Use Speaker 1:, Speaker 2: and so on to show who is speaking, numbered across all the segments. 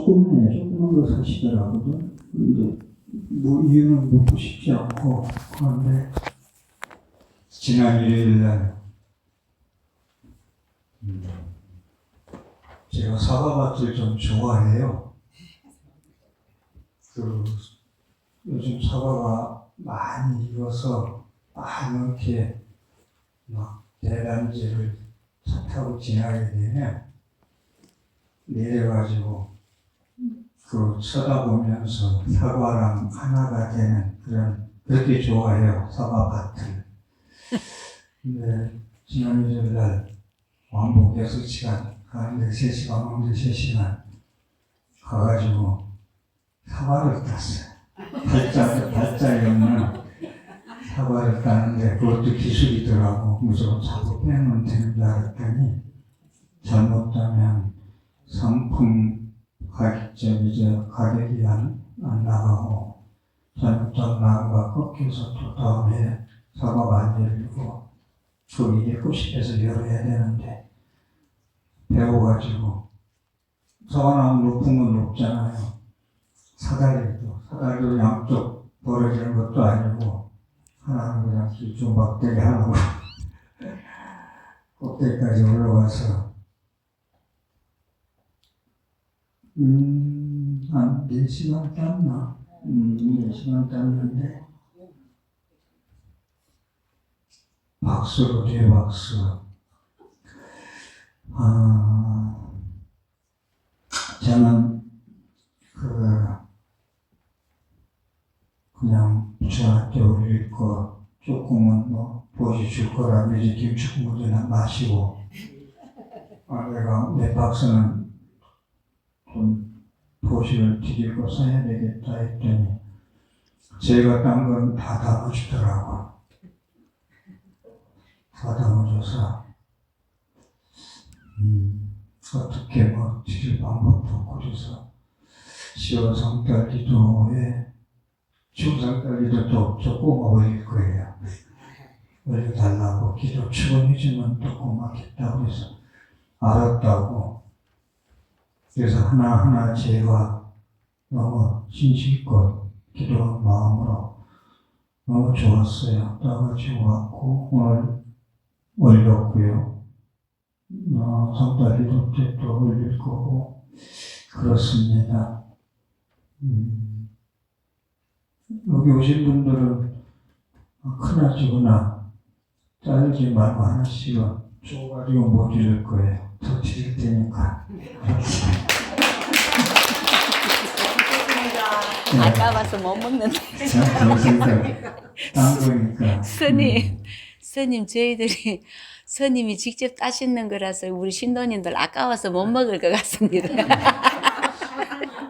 Speaker 1: 조그만 거 사시더라고요. 근데 뭐 이유는 묻고 싶지 않고, 그런데 지난 일요일날 제가 사과밭을 좀 좋아해요. 요즘 사과가 많이 익어서 이렇게 막 대단지를 차 타고 지나게 되면 내려가지고 쳐다보면서 사과랑 하나가 되는 그렇게 좋아해요, 사과밭을. 근데 지난 일요일날 왕복 6시간, 가는데 3시간, 오는데 3시간 가가지고 사과를 땄어요. 발자리 없는 사과를 따는데 그것도 기술이더라고. 무조건 자꾸 빼면 되는 줄 알았더니 잘못 따면 상품 가격이 안 나가고, 잘못하면 나무가 꺾여서 또 다음에 사과가 안 열리고, 그 이게 꼬집혀서 열어야 되는데 배워가지고, 사과나무 높은 건 높잖아요. 사다리도 양쪽 벌어지는 것도 아니고 하나는 그냥 기초 막대기 하고 꼭대기까지 올라가서 한 4시간 땄나? 4시간 땄는데 박수로 뒤에 박수. 저는 그냥 저한테 올릴 거 조금은 보여줄 거라면 이제 김치국물이나 마시고, 내가 내 박스는 좀 보식을 드릴 거 사야 되겠다 했더니 제가 딴 건 다 담아주더라고. 다 담아줘서 어떻게 드릴 방법도 없고, 그래서 10월 성달기도에 중상달기도 또 조금 올릴 거예요. 올려달라고 기도 축원해주면 또 고맙겠다고 해서 알았다고. 그래서 하나하나 제가 너무 신실껏 기도한 마음으로 너무 좋았어요. 따가지고 왔고 오늘 올렸고요. 성달기도 때 또 올릴 거고 그렇습니다. 여기 오신 분들은 크나 작으나 자르지 말고 하나씩은 줘가지고 못 드릴 거예요. 더 드릴 테니까.
Speaker 2: 아까워서 못 먹는데.
Speaker 1: 딴 거니까.
Speaker 2: 스님 저희들이 스님이 직접 따시는 거라서 우리 신도님들 아까워서 못 먹을 것 같습니다.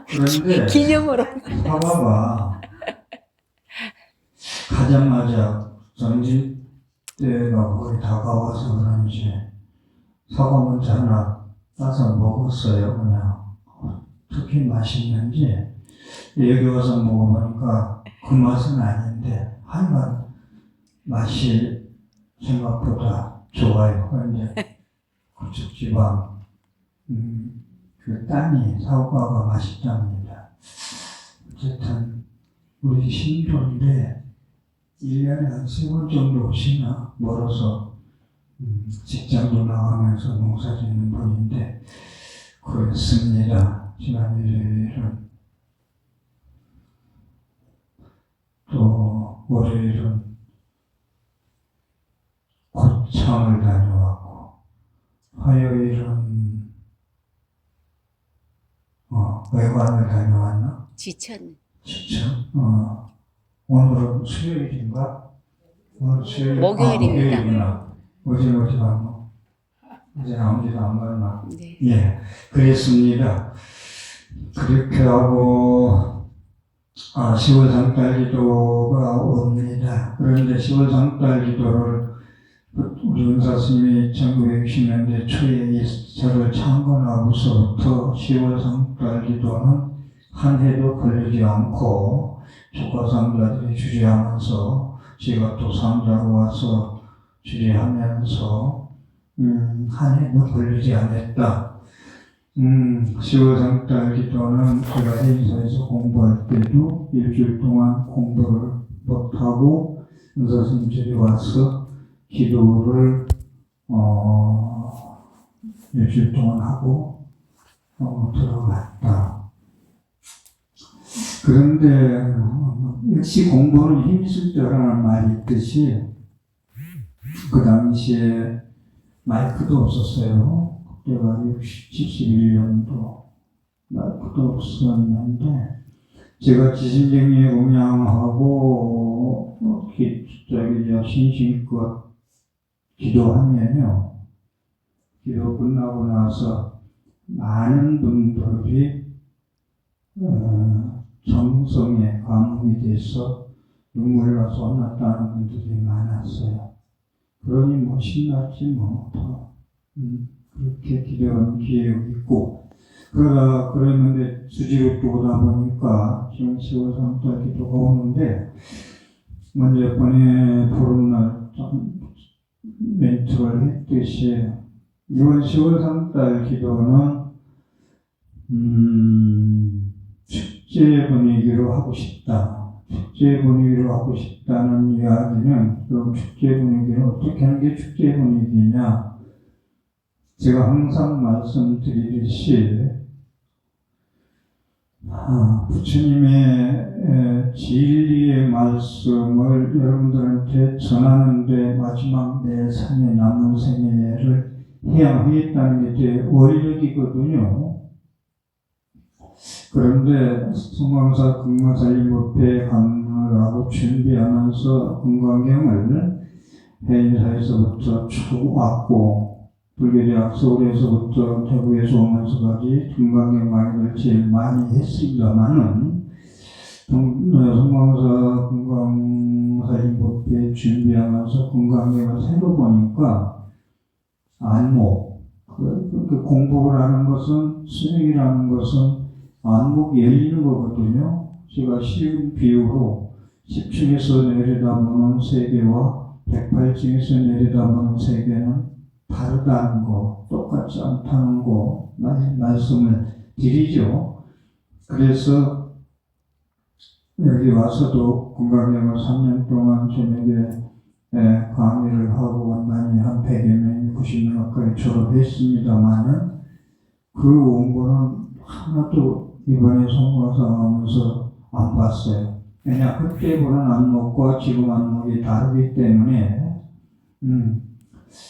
Speaker 1: 그런데
Speaker 2: 기념으로.
Speaker 1: 봐봐봐. 가자마자 정지 때가 거의 다가와서 그런지 사과문자 하나 따서 먹었어요. 그냥 어떻게 맛있는지. 여기 와서 먹어보니까 그 맛은 아닌데 하여간 맛이 생각보다 좋아요. 그런데 고축지방 그 땅이 사과가 맛있답니다. 어쨌든 우리 신도인데 1년에 한 3번 정도 오시나 멀어서 직장도 나가면서 농사 짓는 분인데 그렇습니다. 지난 일요일은 또 월요일은 고창을 다녀왔고 화요일은 외관을 다녀왔나?
Speaker 2: 지천.
Speaker 1: 오늘은 수요일인가? 오늘 수요일.
Speaker 2: 목요일입니다.
Speaker 1: 어제 갔노? 어제 아무데도 안 갔나?
Speaker 2: 네.
Speaker 1: 예, 그랬습니다. 그렇게 하고 10월 상달기도가 옵니다. 그런데 10월 상달기도를 우리 은사 스님이 1960년대 초에 저를 창건하고서부터 10월 상달기도는 한 해도 걸리지 않고 조과상자들이 주례하면서 제가 또 상자로 와서 주례하면서 한 해도 걸리지 않았다. 10월 성달 기도는 제가 해인사에서 공부할 때도 일주일 동안 공부를 못하고 은사 스님들이 와서 기도를 일주일 동안 하고 들어갔다. 그런데 역시 공부는 힘쓸 때라는 말이 있듯이 그 당시에 마이크도 없었어요. 그때가 71년도 마이크도 없었는데 제가 지심정리에 공양하고 신심껏 기도하면요. 기도 끝나고 나서 많은 분들이 정성에 감동이 돼서 눈물 나서 혼났다는 분들이 많았어요. 그러니 뭐 신났지 뭐 그렇게 기도한 기억이 있고 그랬는데 수지로 또 오다 보니까 지금 10월 3달 기도가 오는데 먼저 번에 보름날 멘트를 했듯이 이번 10월 3달 기도는 축제 분위기로 하고 싶다. 축제 분위기로 하고 싶다는 이야기는 그럼 축제 분위기를 어떻게 하는 게 축제 분위기냐? 제가 항상 말씀드리듯이 부처님의 진리의 말씀을 여러분들한테 전하는데 마지막 내 생에 남은 생애를 해야 하겠다는 게 제 원력이거든요. 그런데 성광사 금강살림법회에 강론을 하고 준비하면서 금강경을 해인사에서부터 쭉 왔고 불교대학 서울에서부터 대구에서 오면서까지 금강경 강의를 제일 많이 했습니다만은 성광사 금강살림법회 준비하면서 금강경을 새로 보니까 안목 그 공부를 하는 것은 수행이라는 것은 안목이 열리는 거거든요. 제가 쉬운 비유로 10층에서 내려다보는 세계와 108층에서 내려다보는 세계는 다르다는 거, 똑같지 않다는 거 말씀을 드리죠. 그래서 여기 와서도 건강경을 3년 동안 저녁에 강의를 하고 완만히 한 100여 명, 90명 가까이 졸업했습니다만은 그 원고는 하나도 이번에 송광사 하면서 안 봤어요. 왜냐, 그때 보는 안목과 지금 안목이 다르기 때문에,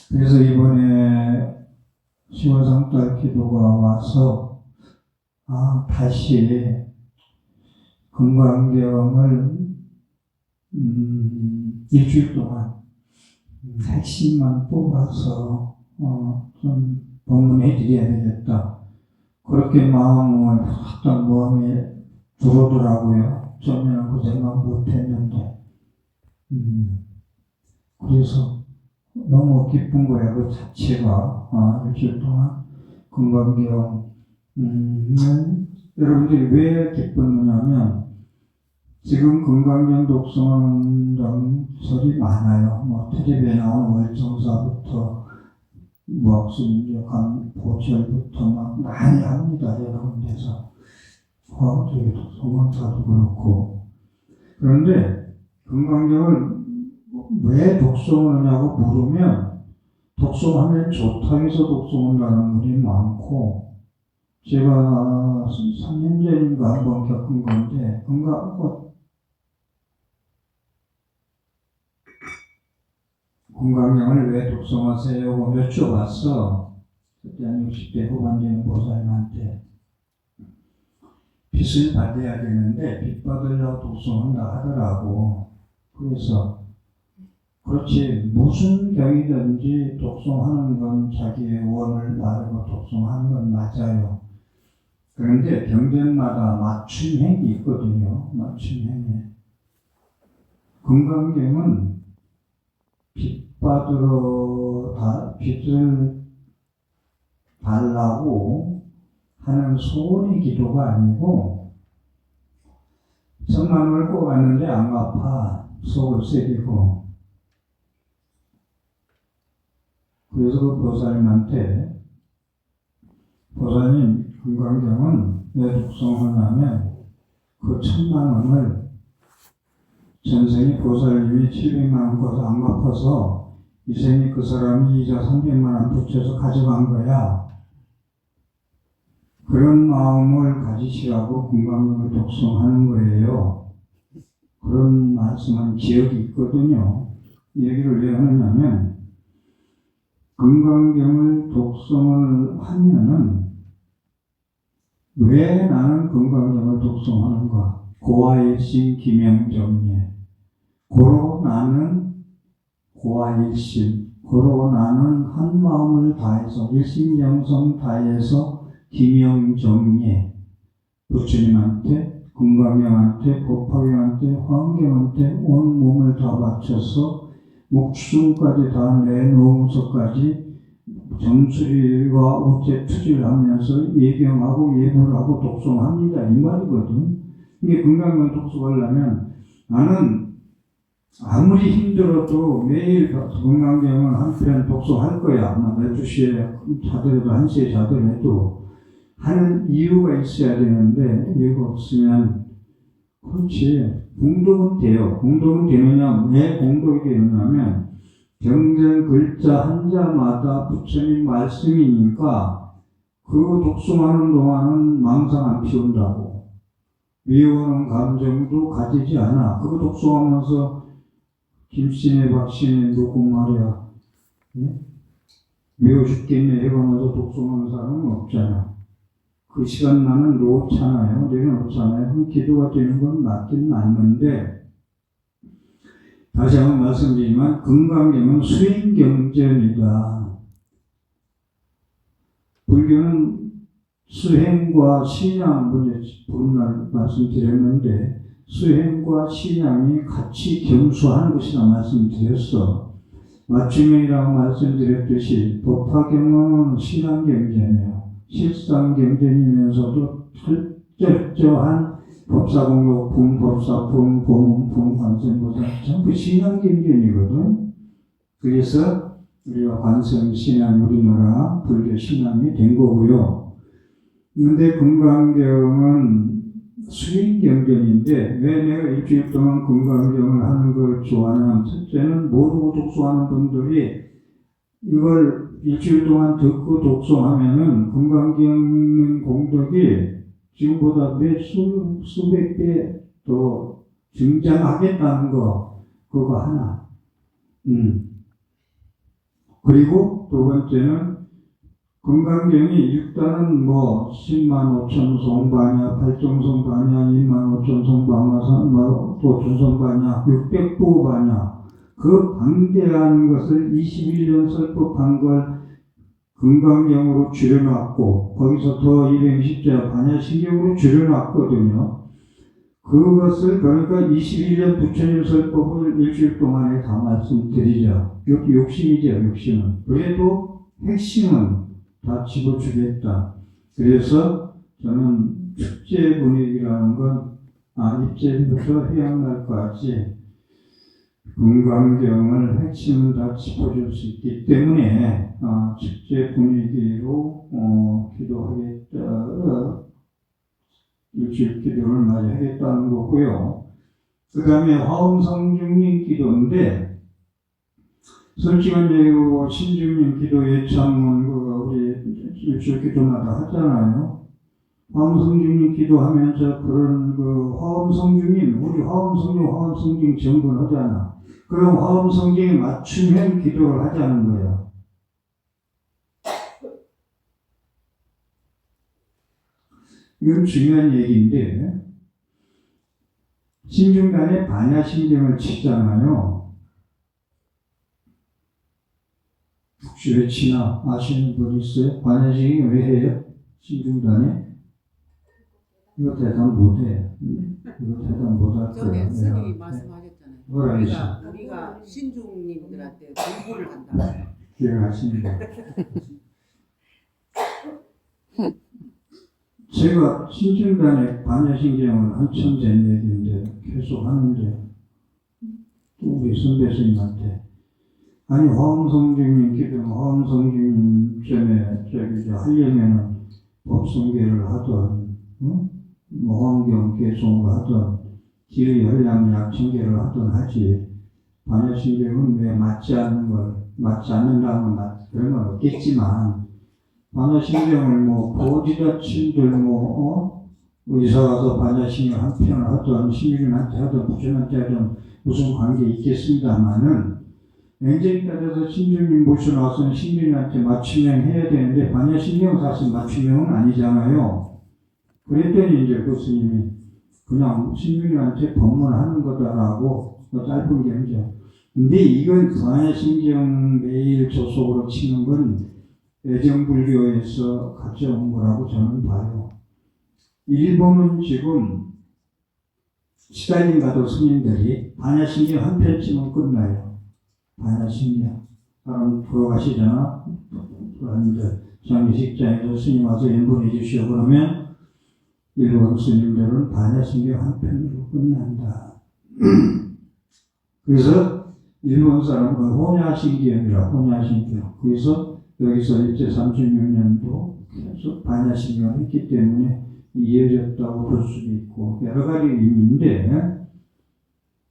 Speaker 1: 그래서 이번에 10월 3달 기도가 와서, 다시 금강경을, 일주일 동안 핵심만 뽑아서, 좀 법문해 드려야 되겠다. 그렇게 마음을 어떤 마음이 들어오더라고요. 처음에는 그 생각 못 했는데. 그래서 너무 기쁜 거야, 그 자체가. 일주일 동안 금강경. 여러분들이 왜 기뻤느냐면, 지금 금강경 독서하는 장설이 많아요. 뭐, 텔레비에 나온 월정사부터 무학순, 보철부터 막 많이 합니다. 여러 군데서. 화학적에도 송광사도 그렇고. 그런데 금강경을 왜 독송하느냐고 물으면 독송하면 좋다 해서 독송한다는 분이 많고 제가 3년 전인가 한번 겪은 건데 금강경을 왜 독송하세요? 여쭤봤어. 그때 한 60대 후반 되는 보살님한테 빚을 받아야 되는데 빚 받으려고 독송한다 하더라고. 그래서 그렇지 무슨 경이든지 독송하는 건 자기의 원을 바르고 독송하는 건 맞아요. 그런데 경전마다 맞춤행이 있거든요. 맞춤행이. 금강경은 빚을 달라고 하는 소원의 기도가 아니고 천만 원을 꿔갔는데 안 갚아 속을 새기고 그래서 그 보살님한테 보살님 금강경은 왜 독송하냐면 그 1000만 원을 전생에 보살님이 700만 원 거서 안 갚아서 이 생에 그 사람이 이자 300만 원 붙여서 가져간 거야. 그런 마음을 가지시라고 금강경을 독송하는 거예요. 그런 말씀은 기억이 있거든요. 이 얘기를 왜 하느냐면 금강경을 독송을 하면은 왜 나는 금강경을 독송하는가? 고아일심 기명정예. 고로 나는 고아일심. 고로 나는 한 마음을 다해서 일심영성 다해서 기명정예. 부처님한테, 금강경한테, 법화경한테, 화엄경한테 온 몸을 다 바쳐서 목숨까지 다 내놓으면서까지 정수리와 우체 투지를 하면서 예경하고 예불하고 독송합니다. 이 말이거든. 이게 금강경 독송하려면 나는 아무리 힘들어도 매일 금강경을 한 편 독송할 거야. 12시에 자더라도 1시에 자더라도 하는 이유가 있어야 되는데 이유가 없으면 그렇지. 공덕은 돼요. 공덕은 되느냐? 왜 공덕이 되느냐면 경전 글자 한자마다 부처님 말씀이니까 그 독송하는 동안은 망상 안 피운다고. 미워하는 감정도 가지지 않아. 그거 독송하면서 김씨네 박씨네 누구 말이야. 네? 미워 죽겠네 해가면서 독송하는 사람은 없잖아. 그 시간 나는 놓잖아요. 내려놓잖아요. 그럼 기도가 되는 건 맞긴 맞는데 다시 한번 말씀드리지만 금강경은 수행경전이다. 불교는 수행과 신앙 분날 말씀드렸는데 수행과 신앙이 같이 경수하는 것이라 말씀드렸어. 맞춤형이라고 말씀드렸듯이 법화경은 신앙경전이에요. 실상경전이면서도 철저한 법사공덕품, 법사품, 보문품, 관세음보살 전부 신앙경전이거든. 그래서 우리가 관세음신앙 우리나라 불교 신앙이 된 거고요. 근데 금강경은 수행경전인데 왜 내가 일주일 동안 금강경을 하는 걸 좋아하냐면 첫째는 모르고 독송하는 분들이 이걸 일주일 동안 듣고 독송하면은 금강경 공덕이 지금보다 수백 배 더 증장하겠다는 거, 그거 하나. 그리고 두 번째는 금강경이 일단은 뭐 10만 5천 송반야, 8종 송반야, 2만 5천 송반야, 5천 송반야, 600부 반야, 그 방대한 것을 21년 설법한 걸 금강경으로 줄여놨고 거기서 더 220자 반야신경으로 줄여놨거든요. 그것을 그러니까 21년 부처님 설법을 일주일 동안에 다 말씀드리자. 욕심이죠, 욕심은. 그래도 핵심은 다 집어주겠다. 그래서 저는 축제 분위기라는 건 입제부터 해양날까지 금강경을 핵심을 다 짚어줄 수 있기 때문에 축제 분위기로 기도하겠다, 일주일 기도를 많이 하겠다는 거고요. 그 다음에 화엄성중님 기도인데 솔직한 얘기로 신중님 기도 예창문 우리 일주일 기도마다 하잖아요. 화엄성중님 기도하면서 그런 화엄성중님 우리 화엄성중 정분 하잖아. 그럼 화엄성중에 맞춤형 기도를 하자는 거야. 이건 중요한 얘기인데 신중단에 반야신경을 치잖아요. 혹시 왜 치나 아시는 분 있어요? 반야신경 왜 해요? 신중단에? 이거 대답 못해. 이거 대답 못할 거야.
Speaker 3: 전에 스님이 말씀하셨잖아요.
Speaker 1: 뭐라
Speaker 3: 우리가 신중님들한테 공부를 한다.
Speaker 1: 기억하십니다. 제가 신중단에 반야신경을 한참 된 얘기인데 계속 하는데 또 우리 선배 스님한테 아니 화엄성중님 기도 화엄성중님 전에 하려면은 법성계를 하던, 뭐 환경 개송을 하던, 기의 열량 약천계를 하던 하지. 반야신경은 왜 맞지 않는다면 그런 건 없겠지만, 반야신경을 뭐 고지자친들 의사 가서 반야신경 한 편을 하던, 신유인한테 하던, 부처님한테 하던 무슨 관계 있겠습니다만은, 굉장히 따져서 신주님 모셔놔서 신주님한테 맞춤형 해야 되는데, 반야신경 사실 맞춤형은 아니잖아요. 그랬더니 이제 그 스님이 그냥 신주님한테 법문하는 거다라고 짧은 경제. 근데 이건 반야신경 매일 조속으로 치는 건 애정불교에서 가져온 거라고 저는 봐요. 일본은 지금 시달린 가도 스님들이 반야신경 한 편 치면 끝나요. 반야신경. 사람 돌아가시잖아. 그런데 장례식장에서 스님 와서 연분해 주시오. 그러면 일본 스님들은 반야신경 한 편으로 끝난다. 그래서 일본 사람은 혼야신경이라 혼야신경. 그래서 여기서 일제 36년도 계속 반야신경을 했기 때문에 이어졌다고 볼 수도 있고 여러 가지 의미인데,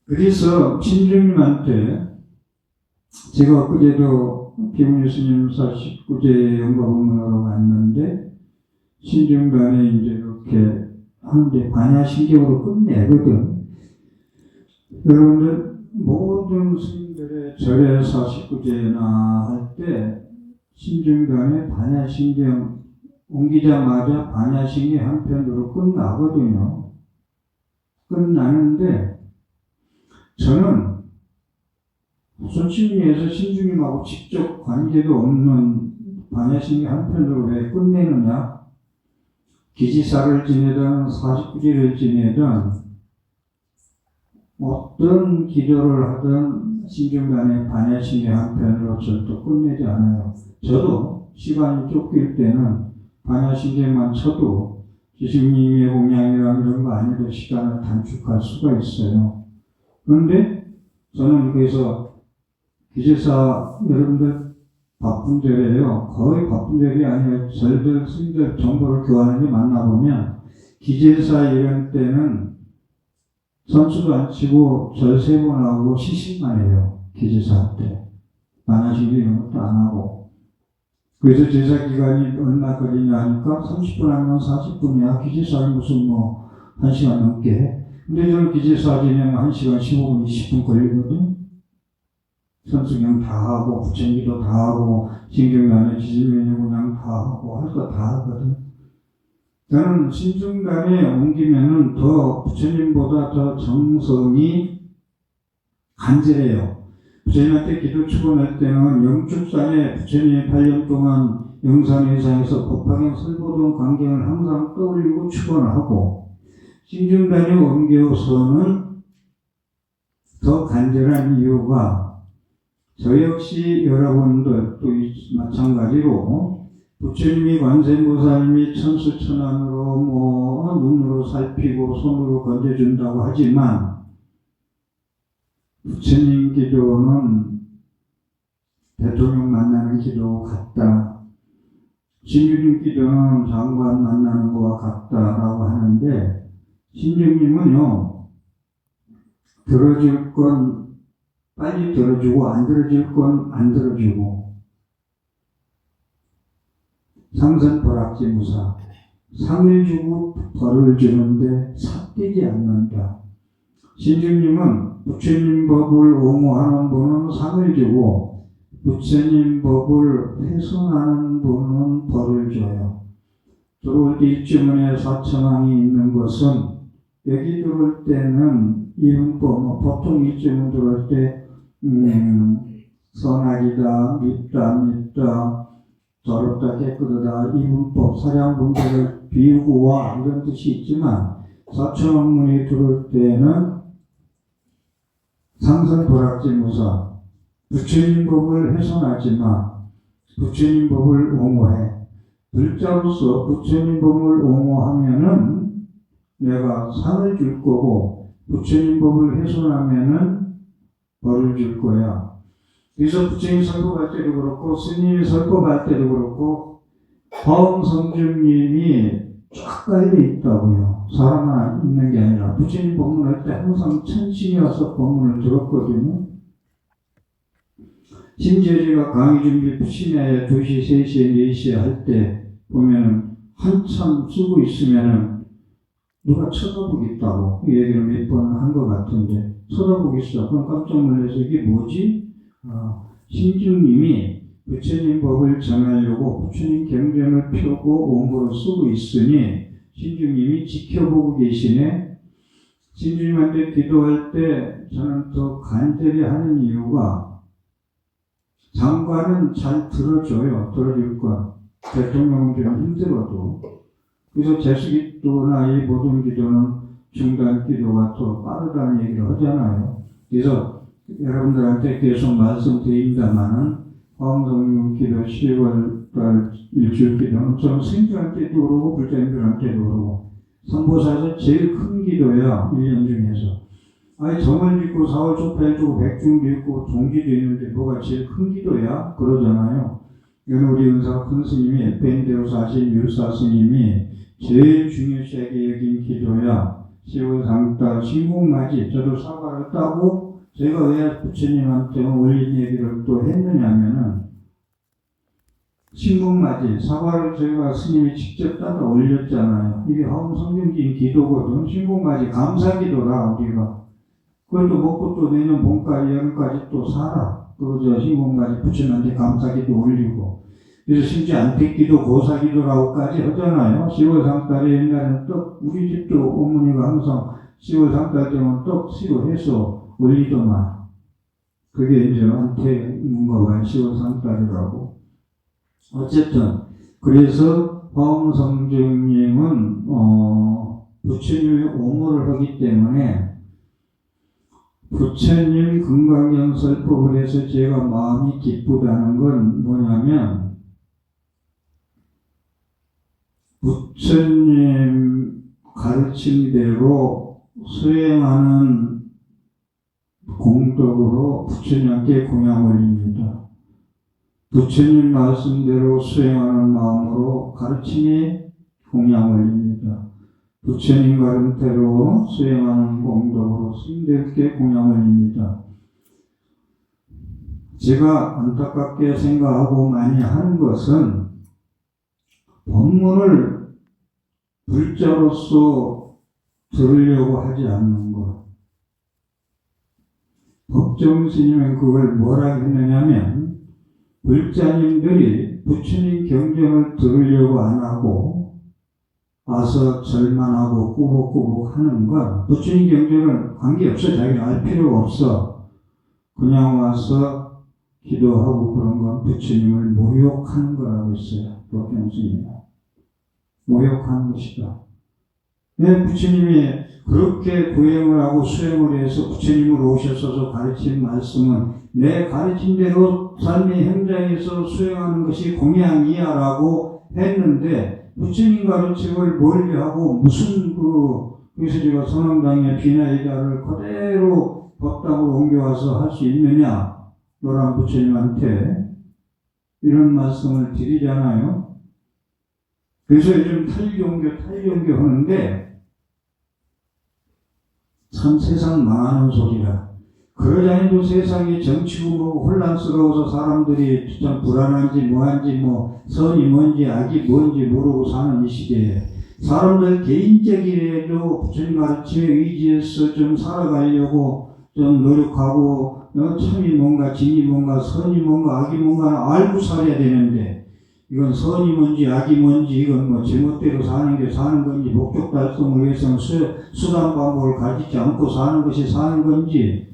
Speaker 1: 그래서 신주님한테 제가 그제도 비문유 스님 49제 연가법문으로 갔는데 신중간에 이제 이렇게 하는데 반야신경으로 끝내거든. 여러분들 모든 스님들의 절에 49제나 할 때 신중간에 반야신경 옮기자마자 반야신경 한 편으로 끝나거든요. 끝나는데 저는 손심리에서 신주님하고 직접 관계도 없는 반야신경 한 편으로 왜 끝내느냐? 기지사를 지내든 49제를 지내든 어떤 기도를 하든 신중간에 반야신경 한 편으로 절대 끝내지 않아요. 저도 시간이 쫓길 때는 반야신경만 쳐도 지식님의 공양이랑 이런 거 아니어도 시간을 단축할 수가 있어요. 그런데 저는 그래서 기제사 여러분들 바쁜 절이에요. 거의 바쁜 절이 아니라 절들 스님들 정보를 교환하는 게 만나보면 기제사 이런 때는 선수도 안 치고 절 3번 하고 시식만 해요. 기제사 때. 반야신경 이런 것도 안 하고. 그래서 제사 기간이 얼마 걸리냐 하니까 30분 하면 40분이야. 기제사는 무슨 1시간 넘게 해. 근데 저는 기제사 지내면 1시간 15분, 20분 걸리거든. 선수경 다 하고, 부처기도 다 하고, 신경간에 지질면유군양 다 하고, 할 거 다 하거든. 저는 신중간에 옮기면은 더 부처님보다 더 정성이 간절해요. 부처님한테 기도 축원할 때는 영축산에 부처님이 8년 동안 영산회사에서 법화경 설보던 광경을 항상 떠올리고 축원을 하고, 신중간에 옮겨서는 더 간절한 이유가 저 역시 여러분들도 마찬가지로 부처님이 관세음보살님이 천수천안으로 눈으로 살피고 손으로 건져준다고 하지만 부처님 기도는 대통령 만나는 기도 같다. 신주님 기도는 장관 만나는 것과 같다라고 하는데, 신주님은요 들어줄 건 빨리 들어주고 안 들어줄 건 안 들어주고, 상선벌악지무사, 상을 주고 벌을 주는데 삿되지 않는다. 신주님은 부처님 법을 옹호하는 분은 상을 주고 부처님 법을 훼손하는 분은 벌을 줘요. 들어올 때 입주문에 사천왕이 있는 것은 여기 들어올 때는 이분법, 보통 입주문 들어올 때 선악이다, 밉다, 더럽다, 깨끗하다, 이분법, 사량분별을 비우고 와 이런 뜻이 있지만 사천왕문이 들어올 때는 상선벌악지무사, 부처님 법을 훼손하지 마, 부처님 법을 옹호해. 불자로서 부처님 법을 옹호하면은 내가 상을 줄 거고, 부처님 법을 훼손하면은 벌을 줄 거야. 그래서 부처님 설법할 때도 그렇고 스님이 설법할 때도 그렇고 화엄성주님이 쫙 깔려 있다고요. 사람만 있는 게 아니라 부처님 법문할 때 항상 천신이 와서 법문을 들었거든요. 심지어 제가 강의 준비 심야에 2시, 3시에, 4시에 할 때 보면은 한참 쓰고 있으면은 누가 쳐다보겠다고 이 얘기를 몇 번 한 것 같은데 쳐다보겠어. 그럼 깜짝 놀라서 이게 뭐지? 신주님이 부처님 법을 전하려고 부처님 경전을 펴고 원고로 쓰고 있으니 신주님이 지켜보고 계시네. 신주님한테 기도할 때 저는 더 간절히 하는 이유가 장관은 잘 들어줘요. 들어줄 거. 대통령은 좀 힘들어도. 그래서 제수기도나 이 모든 기도는 중단 기도가 더 빠르다는 얘기를 하잖아요. 그래서 여러분들한테 계속 말씀드립니다만은 화엄성령 기도 10월달 일주일 기도는 좀 스님들한테도 그러고 불자님들한테도 그러고 선보사에서 제일 큰 기도야 1년 중에서. 아니 정을 짓고 4월 초팔 주고 백중도 있고 종기도 있는데 뭐가 제일 큰 기도야? 그러잖아요. 이건 우리 은사 큰 스님이 밴대로 사신 율사 스님이 제일 중요시하게 여긴 기도야. 10월 상달 신공맞이 저도 사과를 따고 제가 왜 부처님한테 올린 얘기를 또 했느냐면은 신공맞이 사과를 제가 스님이 직접 따다 올렸잖아요. 이게 화엄성경진 기도거든. 신공맞이 감사기도라 우리가. 그걸 또 먹고 또 내년 봄까지 여름까지 또 살아. 그저 신공맞이 부처님한테 감사기도 올리고. 그래서 심지어 안택기도 고사기도라고까지 하잖아요. 10월 상달에 옛날에는 떡 우리 집도 어머니가 항상 10월 상달 되면 떡 시도해서 올리더만. 그게 이제 안택인가 봐요. 10월 상달이라고. 어쨌든 그래서 화엄성주님은 부처님의 옹호를 하기 때문에 부처님 금강경설법을 해서 제가 마음이 기쁘다는 건 뭐냐면 부처님 가르침대로 수행하는 공덕으로 부처님께 공양 올립니다. 부처님 말씀대로 수행하는 마음으로 가르침이 공양 올립니다. 부처님 가르침대로 수행하는 공덕으로 스님들께 공양 올립니다. 제가 안타깝게 생각하고 많이 하는 것은 법문을 불자로서 들으려고 하지 않는 것. 법정 스님은 그걸 뭐라 했느냐면 불자님들이 부처님 경전을 들으려고 안 하고 와서 절만하고 꾸벅꾸벅 하는 건 부처님 경전은 관계없어. 자기는 알 필요가 없어. 그냥 와서 기도하고 그런 건 부처님을 모욕하는 거라고 했어요. 법정 스님은. 모욕하는 것이다. 왜 부처님이 그렇게 구행을 하고 수행을 해서 부처님으로 오셔서 가르친 말씀은 내 가르침대로 삶의 현장에서 수행하는 것이 공양이야 라고 했는데 부처님 가르침을 멀리하고 무슨 그래서 제가 선왕당의 비나이다를 그대로 법당으로 옮겨와서 할 수 있느냐 너랑 부처님한테 이런 말씀을 드리잖아요. 그래서 요즘 탈종교 하는데 참 세상 망하는 소리라. 그러자니도 세상이 정치고 뭐 혼란스러워서 사람들이 참 불안한지 뭐한지 뭐 선이 뭔지 악이 뭔지 모르고 사는 이 시대에 사람들 개인적이라도 부처님 가르침에 의지해서 좀 살아가려고 좀 노력하고 참이 뭔가 진이 뭔가 선이 뭔가 악이 뭔가 알고 살아야 되는데 이건 선이 뭔지 악이 뭔지 이건 뭐 제멋대로 사는 게 사는 건지 목적 달성을 위해서는 수단 방법을 가지지 않고 사는 것이 사는 건지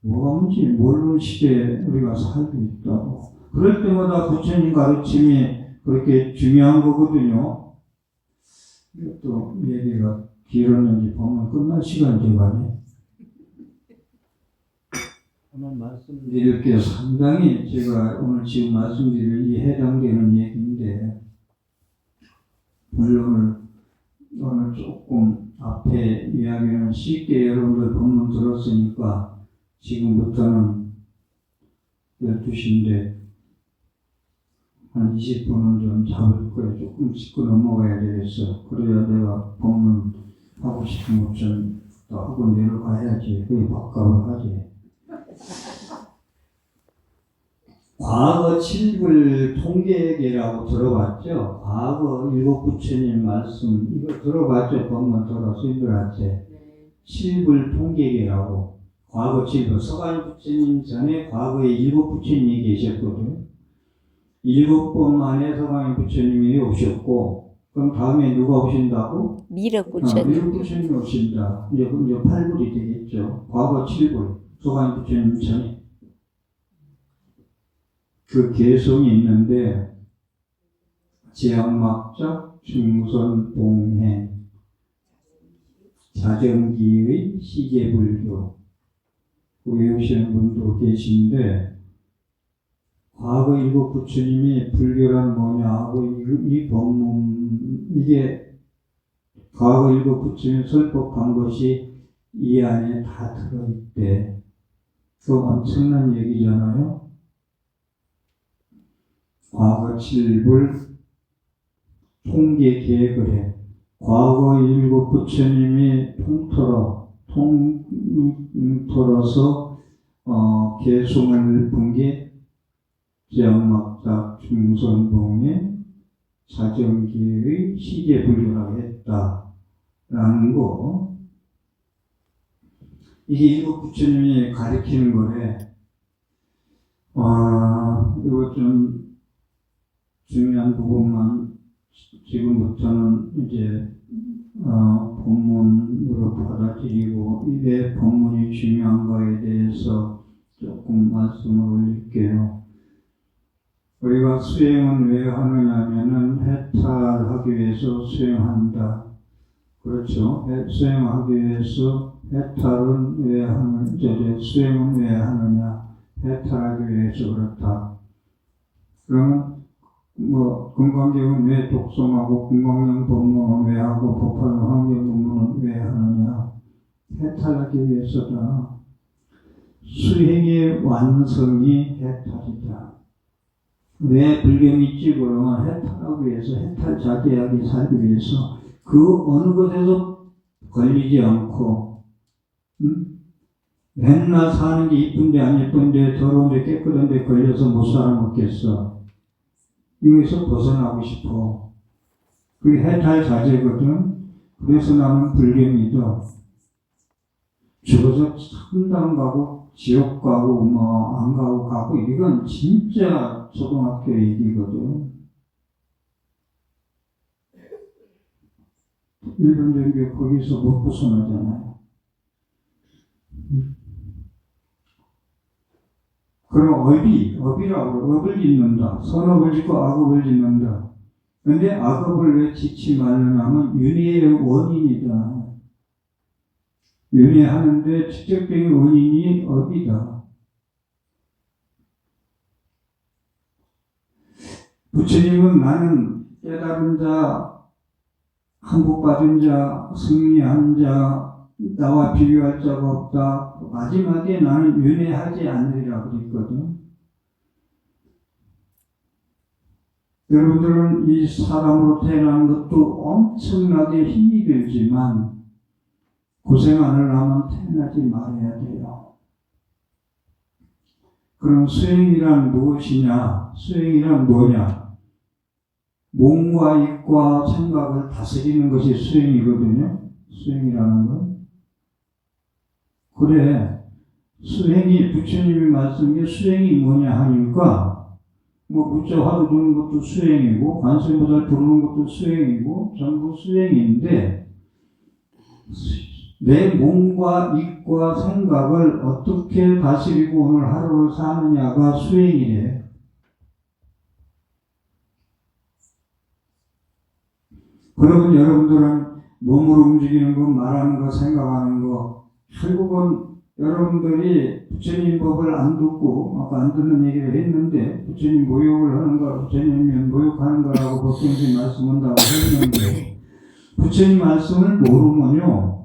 Speaker 1: 뭐가 뭔지 모르는 시대에 우리가 살고 있다고. 그럴 때마다 부처님 가르침이 그렇게 중요한 거거든요. 또 얘기가 길었는지 보면 끝날 시간 되가네. 오늘 말씀드릴 게 상당히 제가 오늘 지금 말씀드릴 이 해당되는 얘기인데 물론 오늘 조금 앞에 이야기는 쉽게 여러분들 본문 들었으니까 지금부터는 12시인데 한 20분은 좀 잡을 거야. 조금 짚고 넘어가야 되겠어. 그래야 내가 법문 하고 싶은 것 좀 또 하고 내려가야지. 그게 밥값을 하지. 과거 칠불 통계계라고 들어봤죠? 과거 일곱 부처님 말씀 이거 들어봤죠? 법문 들어서 스님들한테
Speaker 3: 네.
Speaker 1: 칠불 통계계라고 과거 칠불 서가인 부처님 전에 과거에 일곱 부처님이 계셨거든. 일곱 번 만에 서가인 부처님이 오셨고 그럼 다음에 누가 오신다고?
Speaker 2: 미륵 부처님.
Speaker 1: 미륵 부처님이 오신다. 이제 8불이 되겠죠. 과거 7불 서가인 부처님 전에 그 개성이 있는데 제약막작 중선 봉행 자정기의 시제불교 외우시는 분도 계신데 과거 일곱 부처님이 불교란 뭐냐 하고 이 법문 이게 과거 일곱 부처님이 설법한 것이 이 안에 다 들어있대. 그 엄청난 얘기잖아요. 과거 칠불 통계 계획을 해. 과거 일곱 부처님이 통틀어서 개송을 본 게 제약막작 중선봉의 자정기의 시제불교라고 했다라는 거. 이게 일곱 부처님이 가르치는 거래. 이거 좀 중요한 부분만 지금부터는 이제 본문으로 받아들이고 왜 본문이 중요한가에 대해서 조금 말씀을 올릴게요. 우리가 수행은 왜 하느냐면은 해탈하기 위해서 수행한다. 그렇죠? 수행하기 위해서 해탈은 왜 하는, 수행은 왜 하느냐? 해탈하기 위해서 그렇다. 그러면 금강경은 왜 독송하고 금강경 법문은 왜 하고 법화경 환경 법문은 왜 하느냐? 해탈하기 위해서다. 수행의 완성이 해탈이다. 왜 불교 믿지 그러면 해탈하기 위해서 해탈 자제하게 살기 위해서 그 어느 것에서 걸리지 않고 맨날 사는 게 이쁜데 안 예쁜데 더러운데 깨끗한데 걸려서 못 살아먹겠어. 이거에서 벗어나고 싶어. 그게 해탈 자제거든. 그래서 나는 불교 믿어. 죽어서 천당 가고 지옥 가고 안 가고 이건 진짜 초등학교 얘기거든. 일본 종교 거기서 못 벗어나잖아요. 그럼 업이라고 업을 짓는다. 선업을 짓고 악업을 짓는다. 근데 악업을 왜 짓지 말려냐면 윤회의 원인이다. 윤회하는데 직접적인 원인이 업이다. 부처님은 나는 깨달은 자, 한복받은 자, 승리한 자, 나와 비교할 자가 없다. 마지막에 나는 윤회하지 않으리라 그랬거든. 여러분들은 이 사람으로 태어난 것도 엄청나게 힘이 들지만 고생 안 하려면 태어나지 말아야 돼요. 그럼 수행이란 무엇이냐? 수행이란 뭐냐? 몸과 입과 생각을 다스리는 것이 수행이거든요. 수행이라는 건. 그래. 수행이 부처님이 말씀에 수행이 뭐냐 하니까 부처 화두 두는 것도 수행이고 관세음보살 부르는 것도 수행이고 전부 수행인데 내 몸과 입과 생각을 어떻게 다스리고 오늘 하루를 사느냐가 수행이래. 그러면 여러분들은 몸으로 움직이는 거, 말하는 거, 생각하는 거 결국은 여러분들이 부처님 법을 안 듣고 아까 안 듣는 얘기를 했는데 부처님 모욕을 하는 거, 부처님 모욕하는 거라고 법경신 말씀한다고 했는데 부처님 말씀을 모르면요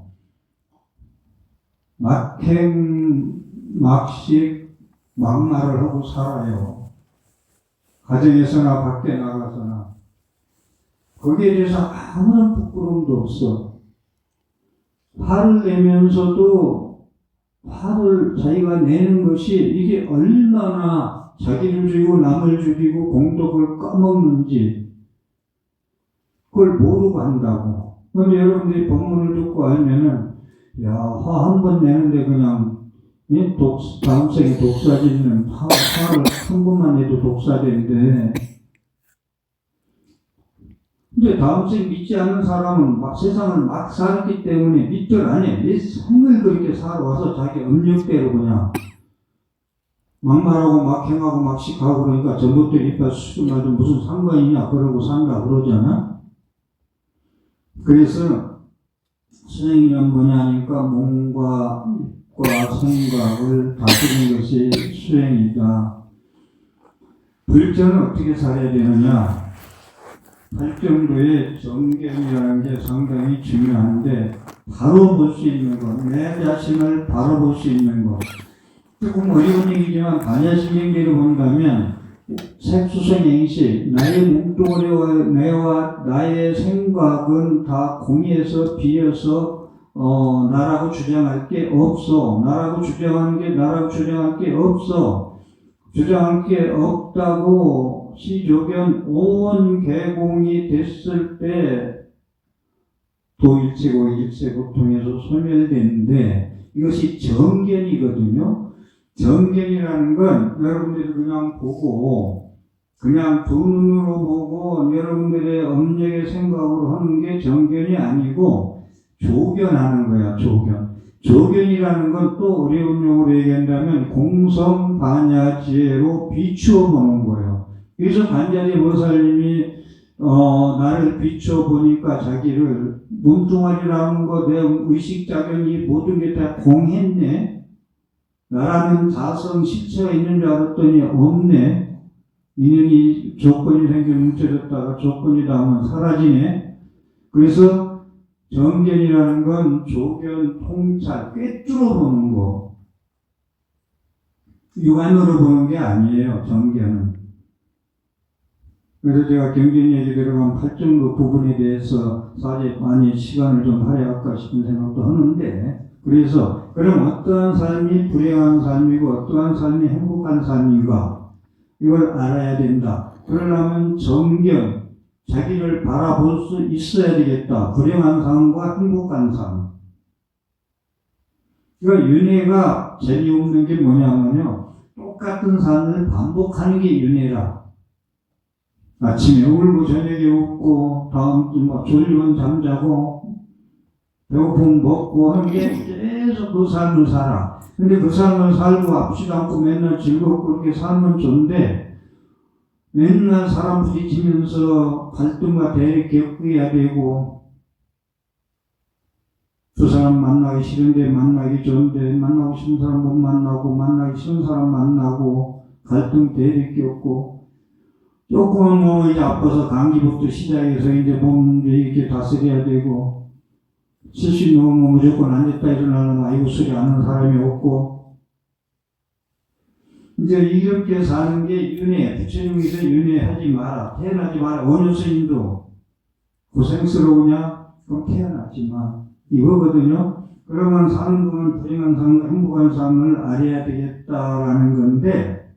Speaker 1: 막행, 막식, 막말을 하고 살아요. 가정에서나 밖에 나가서나 거기에 대해서 아무런 부끄러움도 없어. 화를 내면서도 화를 자기가 내는 것이 이게 얼마나 자기를 죽이고 남을 죽이고 공덕을 까먹는지 그걸 모르고 한다고. 그런데 여러분들이 본문을 듣고 알면은 야, 화 한 번 내는데 그냥 다음 생에 독사 짓는 화를 한 번만 내도 독사되는데 근데 다음 생 믿지 않는 사람은 막 세상을 막 살았기 때문에 믿들 안 해. 내 생을 그렇게 살아와서 자기 음력대로 그냥 막말하고 막 행하고 막 식하고 그러니까 전봇대 이빨 수준가지고 무슨 상관이냐 그러고 산다 그러잖아. 그래서 수행이란 뭐냐 하니까 몸과 생각을 다스리는 것이 수행이다. 불전은 어떻게 살아야 되느냐? 팔정도의 정견이라는 게 상당히 중요한데 바로 볼 수 있는 것, 내 자신을 바로 볼 수 있는 것. 조금 어려운 얘기지만 반야신경계로 본다면 색수생행시, 나의 몸뚱아리와 나의 생각은 다 공에서 비어서 나라고 주장할 게 없어. 나라고 주장하는 게 나라고 주장할 게 없어. 주장할 게 없다고 시조견 온 개공이 됐을 때 도일체고 일체고 통해서 소멸되는데 이것이 정견이거든요. 정견이라는 건 여러분들이 그냥 보고 그냥 두 눈으로 보고 여러분들의 업력의 생각으로 하는 게 정견이 아니고 조견하는 거야. 조견이라는 건 또 어려운 용어로 얘기한다면 공성반야지혜로 비추어 보는 거예요. 그래서 반야지 보살님이 나를 비추어 보니까 자기를 몸뚱아리라는 거 내 의식작용이 모든 게 다 공했네. 나라는 자성 실체가 있는 줄 알았더니 없네. 인연이 조건이 생겨 뭉쳐졌다가 조건이 닿으면 사라지네. 그래서 정견이라는 건 조견, 통찰, 꿰뚫어 보는 거. 육안으로 보는 게 아니에요. 정견은. 그래서 제가 경전 얘기 들어가면 팔정도 부분에 대해서 사실 많이 시간을 좀 할애할까 싶은 생각도 하는데 그래서 그럼 어떠한 삶이 불행한 삶이고 어떠한 삶이 행복한 삶인가 이걸 알아야 된다. 그러려면 정견, 자기를 바라볼 수 있어야 되겠다. 불행한 삶과 행복한 삶. 그러니까 윤회가 재미없는 게 뭐냐면요. 똑같은 삶을 반복하는 게 윤회라. 아침에 울고 저녁에 웃고 다음 주 졸리면 잠자고 배고프면 먹고 하는 게 계속 그 삶을 살아. 근데 그 삶을 살고 아프지도 않고 맨날 즐겁고 그렇게 살면 좋은데 맨날 사람 부딪히면서 갈등과 대립 겪어야 되고 그 사람 만나기 싫은데 만나기 좋은데 만나고 싶은 사람 못 만나고 만나기 싫은 사람 만나고 갈등 대립 겪고 조금은 뭐 이제 아파서 감기부터 시작해서 이제 몸 이렇게 다스려야 되고 70 넘으면 무조건 앉았다 일어나는 아이고 소리 아는 사람이 없고 이제 이렇게 사는 게 윤회. 부처님께서 윤회하지 마라. 태어나지 마라. 원효 스님도 고생스러우냐? 그럼 태어나지 마. 이거거든요. 그러면 사는 동안 불행한 삶, 행복한 삶을 알아야 되겠다라는 건데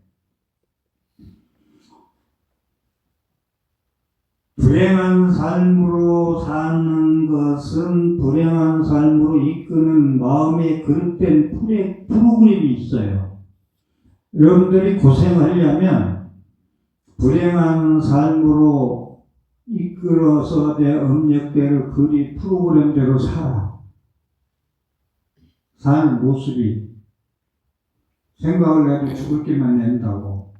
Speaker 1: 불행한 삶으로 사는 것은 불행한 삶으로 이끄는 마음의 그릇된 프로그램이 있어요. 여러분들이 고생하려면 불행한 삶으로 이끌어서 내 업력대로 그리 프로그램대로 살아. 사는 모습이 생각을 해도 죽을 길만 낸다고.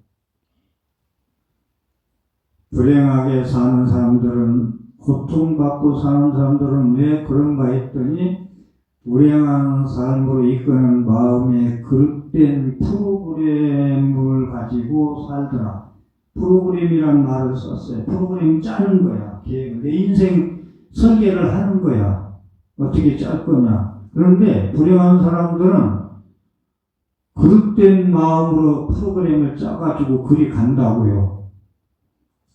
Speaker 1: 불행하게 사는 사람들은 고통받고 사는 사람들은 왜 그런가 했더니 불행한 삶으로 이끄는 마음의 그릇된 프로그램을 가지고 살더라. 프로그램이라는 말을 썼어요. 프로그램 짜는 거야. 계획을. 내 인생 설계를 하는 거야. 어떻게 짤 거냐. 그런데 불행한 사람들은 그릇된 마음으로 프로그램을 짜가지고 그리 간다고요.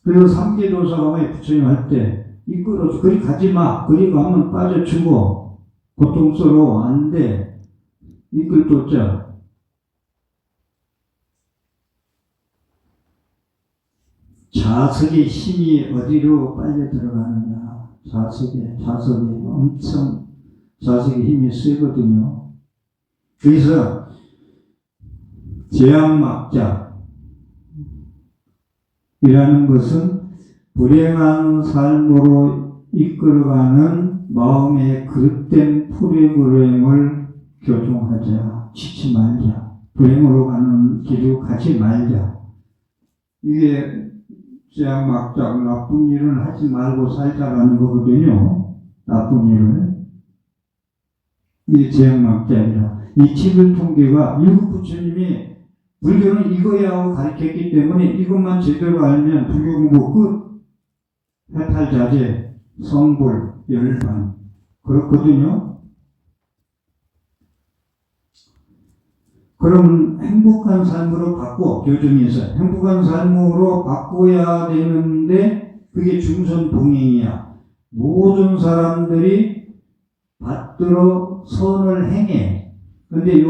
Speaker 1: 그래서 삼계도사가 부처님 할 때 이끌어줘. 그리 가지 마. 그리 가면 빠져 죽어. 고통스러워. 안 돼. 이끌도자. 자석의 힘이 어디로 빨려 들어가느냐. 자석이 엄청 자석의 힘이 세거든요. 그래서 재앙막자 이라는 것은 불행한 삶으로 이끌어가는 마음의 그릇된 프로그램을 교정하자. 치지 말자. 불행으로 가는 길로 가지 말자. 이게 재앙막자, 나쁜 일은 하지 말고 살자라는 거거든요. 나쁜 일을. 이게 재앙막자이라. 이 7일 통계가 일곱 부처님이 불교는 이거야 하고 가르쳤기 때문에 이것만 제대로 알면 불교 공부 끝. 해탈자재, 성불, 열반. 그렇거든요. 그럼 행복한 삶으로 바꿔. 교정에서 행복한 삶으로 바꿔야 되는데 그게 중선봉행이야. 모든 사람들이 받들어 선을 행해. 근데 이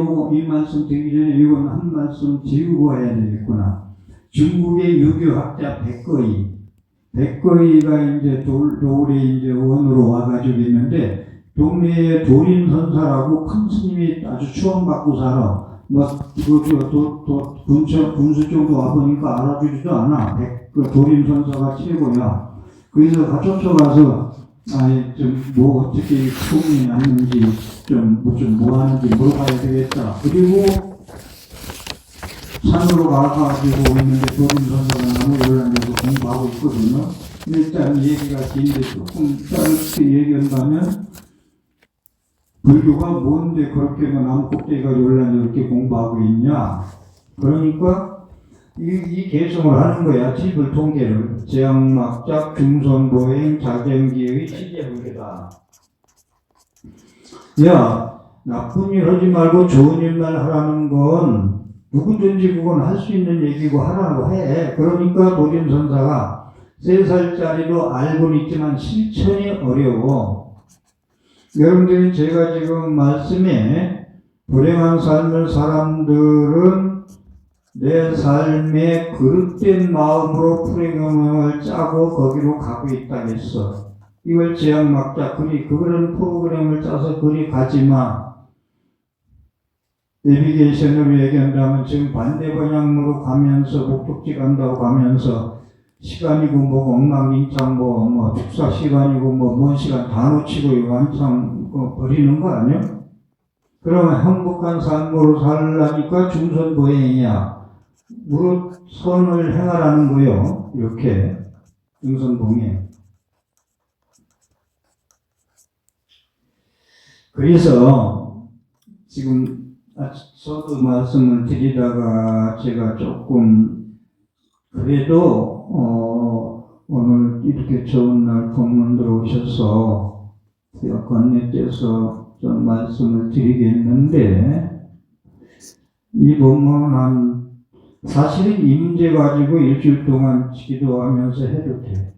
Speaker 1: 말씀 드리기 전에 이건 한 말씀 지우고 와야 되겠구나. 중국의 유교학자 백거이가 이제 돌에 이제 원으로 와가지고 있는데, 동네에 도림선사라고 큰 스님이 아주 추앙받고 살아. 군수 쪽도 와보니까 알아주지도 않아. 도림선사가 최고야. 그래서 쫓아가서 어떻게 소문이 났는지, 뭐 하는지 물어봐야 되겠다. 그리고 산으로 가가지고 있는데 도림선사가 나무 열람에서 공부하고 있거든요. 일단 얘기가 긴데 조금 짧게 얘기한다면, 불교가 뭔데 그렇게 나무 꼭대기가 열람에 이렇게 공부하고 있냐. 그러니까 이 개성을 하는 거야. 7일 통계를. 재앙막자, 중선보행, 자경기의 시제불교다. 야, 나쁜 일 하지 말고 좋은 일만 하라는 건 누구든지 그건 할 수 있는 얘기고 하라고 해. 그러니까 도림선사가 3살짜리도 알고는 있지만 실천이 어려워. 여러분들이 제가 지금 말씀에 불행한 삶을 사람들은 내 삶의 그릇된 마음으로 프로그램을 짜고 거기로 가고 있다겠어. 이걸 재앙막자, 그런 프로그램을 짜서 그리 가지마. 내비게이션으로 얘기한다면 지금 반대 방향으로 가면서 목적지 간다고 가면서 시간이고 뭐고 엉망진창 뭐 축사 시간이고 뭔 시간 다 놓치고 완창 버리는 거 아니야? 그러면 행복한 삶으로 살라니까 중선보행이야. 무릇 선을 행하라는 거요. 이렇게 중선봉행. 그래서 지금 저도 말씀을 드리다가 제가 조금 그래도 오늘 이렇게 좋은 날 법문 들어오셔서 건네께서 좀 말씀을 드리겠는데, 이 법문은 사실은 이 문제 가지고 일주일 동안 기도하면서 해도 돼.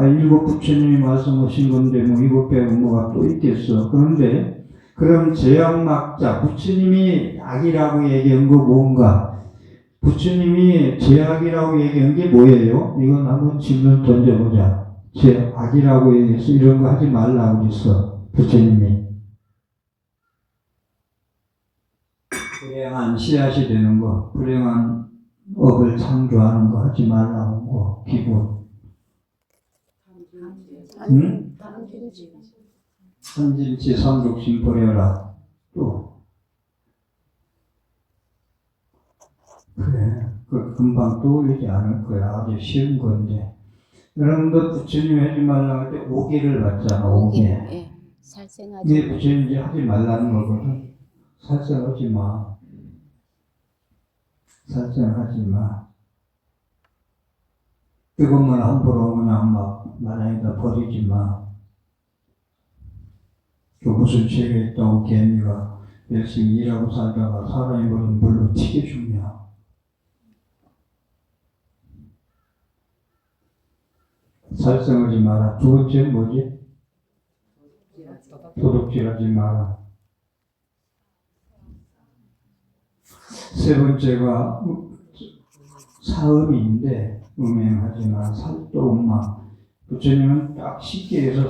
Speaker 1: 일곱 부처님이 말씀하신 건데 이것 빼고 뭐가 또 있겠어. 그런데 그럼 재앙막자, 부처님이 악이라고 얘기한 거 뭔가? 부처님이 죄악이라고 얘기한 게 뭐예요? 이건 한번 질문 던져보자. 죄악이라고 얘기해서 이런 거 하지 말라고 그랬어. 부처님이. 불행한 씨앗이 되는 거, 불행한 업을 창조하는 거 하지 말라고 거, 기본. 응? 선진치 삼독심 버려라. 또. 그래. 금방 떠올리지 않을 거야. 아주 쉬운 건데. 여러분도 부처님 하지 말라고 할 때 오기를 받잖아, 오기.
Speaker 2: 예. 살생하지.
Speaker 1: 이게 부처님이 하지 말라는 거거든. 살생하지 마. 살생하지 마. 그것만 함부로 그냥 마당에다 버리지 마. 그 무슨 죄가 있다고 걔네가 열심히 일하고 살다가 사람이 버린 물로 튀겨 죽냐. 살생하지 마라. 두 번째 뭐지? 도둑질하지 마라. 세 번째가 사음인데 음행하지 마라. 살도 음마. 부처님은 딱 쉽게 해서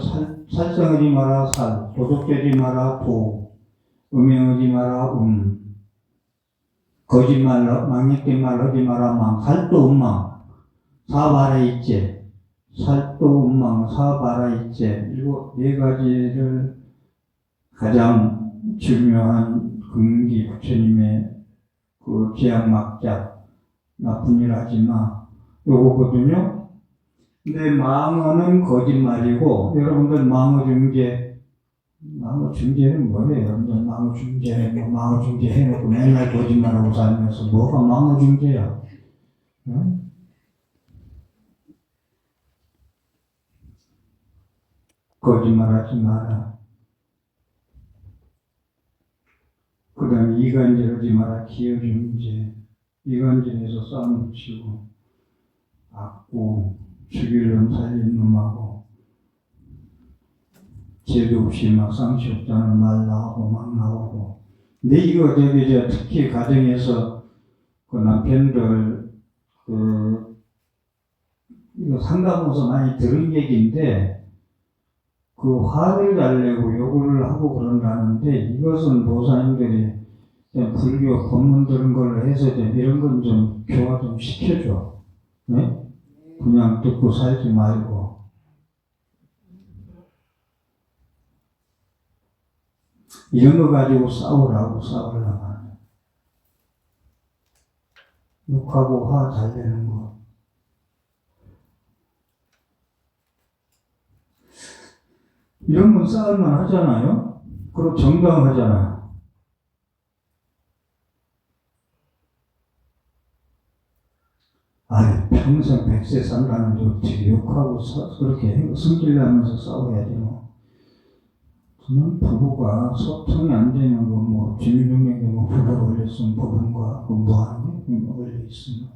Speaker 1: 살생하지 마라. 살. 도둑질하지 마라. 도. 음행하지 마라. 거짓말, 망령된 말 하지 마라. 망. 살도 음망. 사바라 있지. 살도 음망. 사바라 있지. 이거 네 가지를 가장 중요한 금기 부처님의 그 지향막작, 나쁜 일 하지 마. 요거거든요. 근데 망어는 거짓말이고, 여러분들 망어 중재는 뭐예요? 여러분들 망어 중재 해놓고 맨날 거짓말하고 살면서 뭐가 망어 중재야? 응? 거짓말하지 마라. 그 다음에 이간질하지 마라. 기여중재. 이간질해서 싸움 붙이고 악고 죽일 놈 살린 놈하고 죄도 없이 막 상시 없다는 말 나오고 막 나오고. 근데 이거 특히 가정에서 그 남편들 이거 상담원서 많이 들은 얘기인데 그 화를 잘 내고 욕을 하고 그런다는데 이것은 보살님들이 불교 법문 들은 걸로 해서 이런 건 좀 교화 좀 시켜줘. 네? 그냥 듣고 살지 말고. 이런 거 가지고 싸우려고 하네. 욕하고 화 잘 내는 거. 이런 건 싸울만 하잖아요? 그리고 정당하잖아요. 아니, 평생 100세 살라는데 어떻게 욕하고 그렇게 승질나면서 싸워야지 뭐. 저는 부부가 소통이 안 되는 거 뭐 주민등록에 뭐 부부 걸렸으면 법원과 뭐 하는 게 걸려 있으면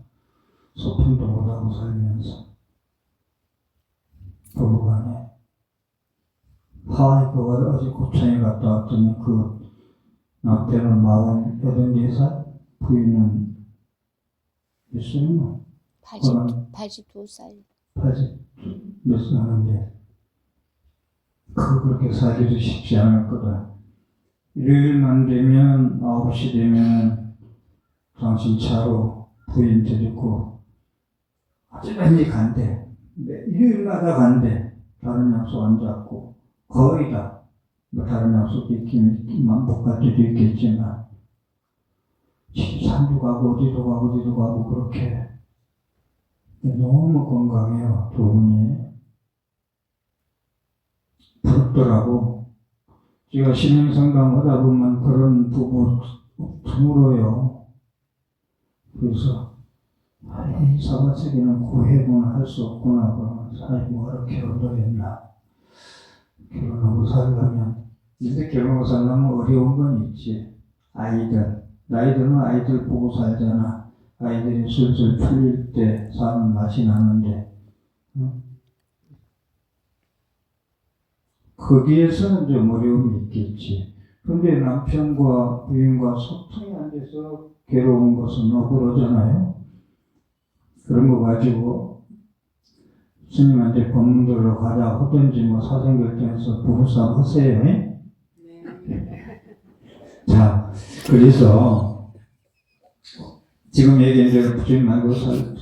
Speaker 1: 소통도 못하고 살면서 부부간에 하와이 어제 고창에 갔다 왔더니 그 남편은 44살, 부인은 몇 살이나?
Speaker 2: 82살.
Speaker 1: 80몇 살 하는데 그렇게 살기도 쉽지 않을 거다. 일요일만 되면 9시 되면 당신 차로 부인 데리고 어디든지 간대. 일요일마다 간대. 다른 약속 안 잡고 거의 다. 뭐 다른 약속 있기만 못 갈 때도 있겠지만 산도 가고 어디도 가고 그렇게 너무 건강해요. 두 분이. 부럽더라고. 제가 신앙상담 하다 보면 그런 부부 드물어요. 그래서 이 사바세계는 고해구나 할 수 없구나 그러면서 뭐하러 결혼을 했나. 결혼하고 살려면 근데 결혼하고 살려면 어려운 건 있지. 아이들. 나이 들면 아이들 보고 살잖아. 아이들이 슬슬 풀릴 때 사는 맛이 나는데 거기에서는 좀 어려움이 있겠지. 근데 남편과 부인과 소통이 안 돼서 괴로운 것은 억울하잖아요. 그런 거 가지고 스님한테 법문 들으러 가자 하든지 뭐 사생결정해서 부부싸움 하세요. 네. 자, 그래서 지금 얘기한 대로 부처님 말고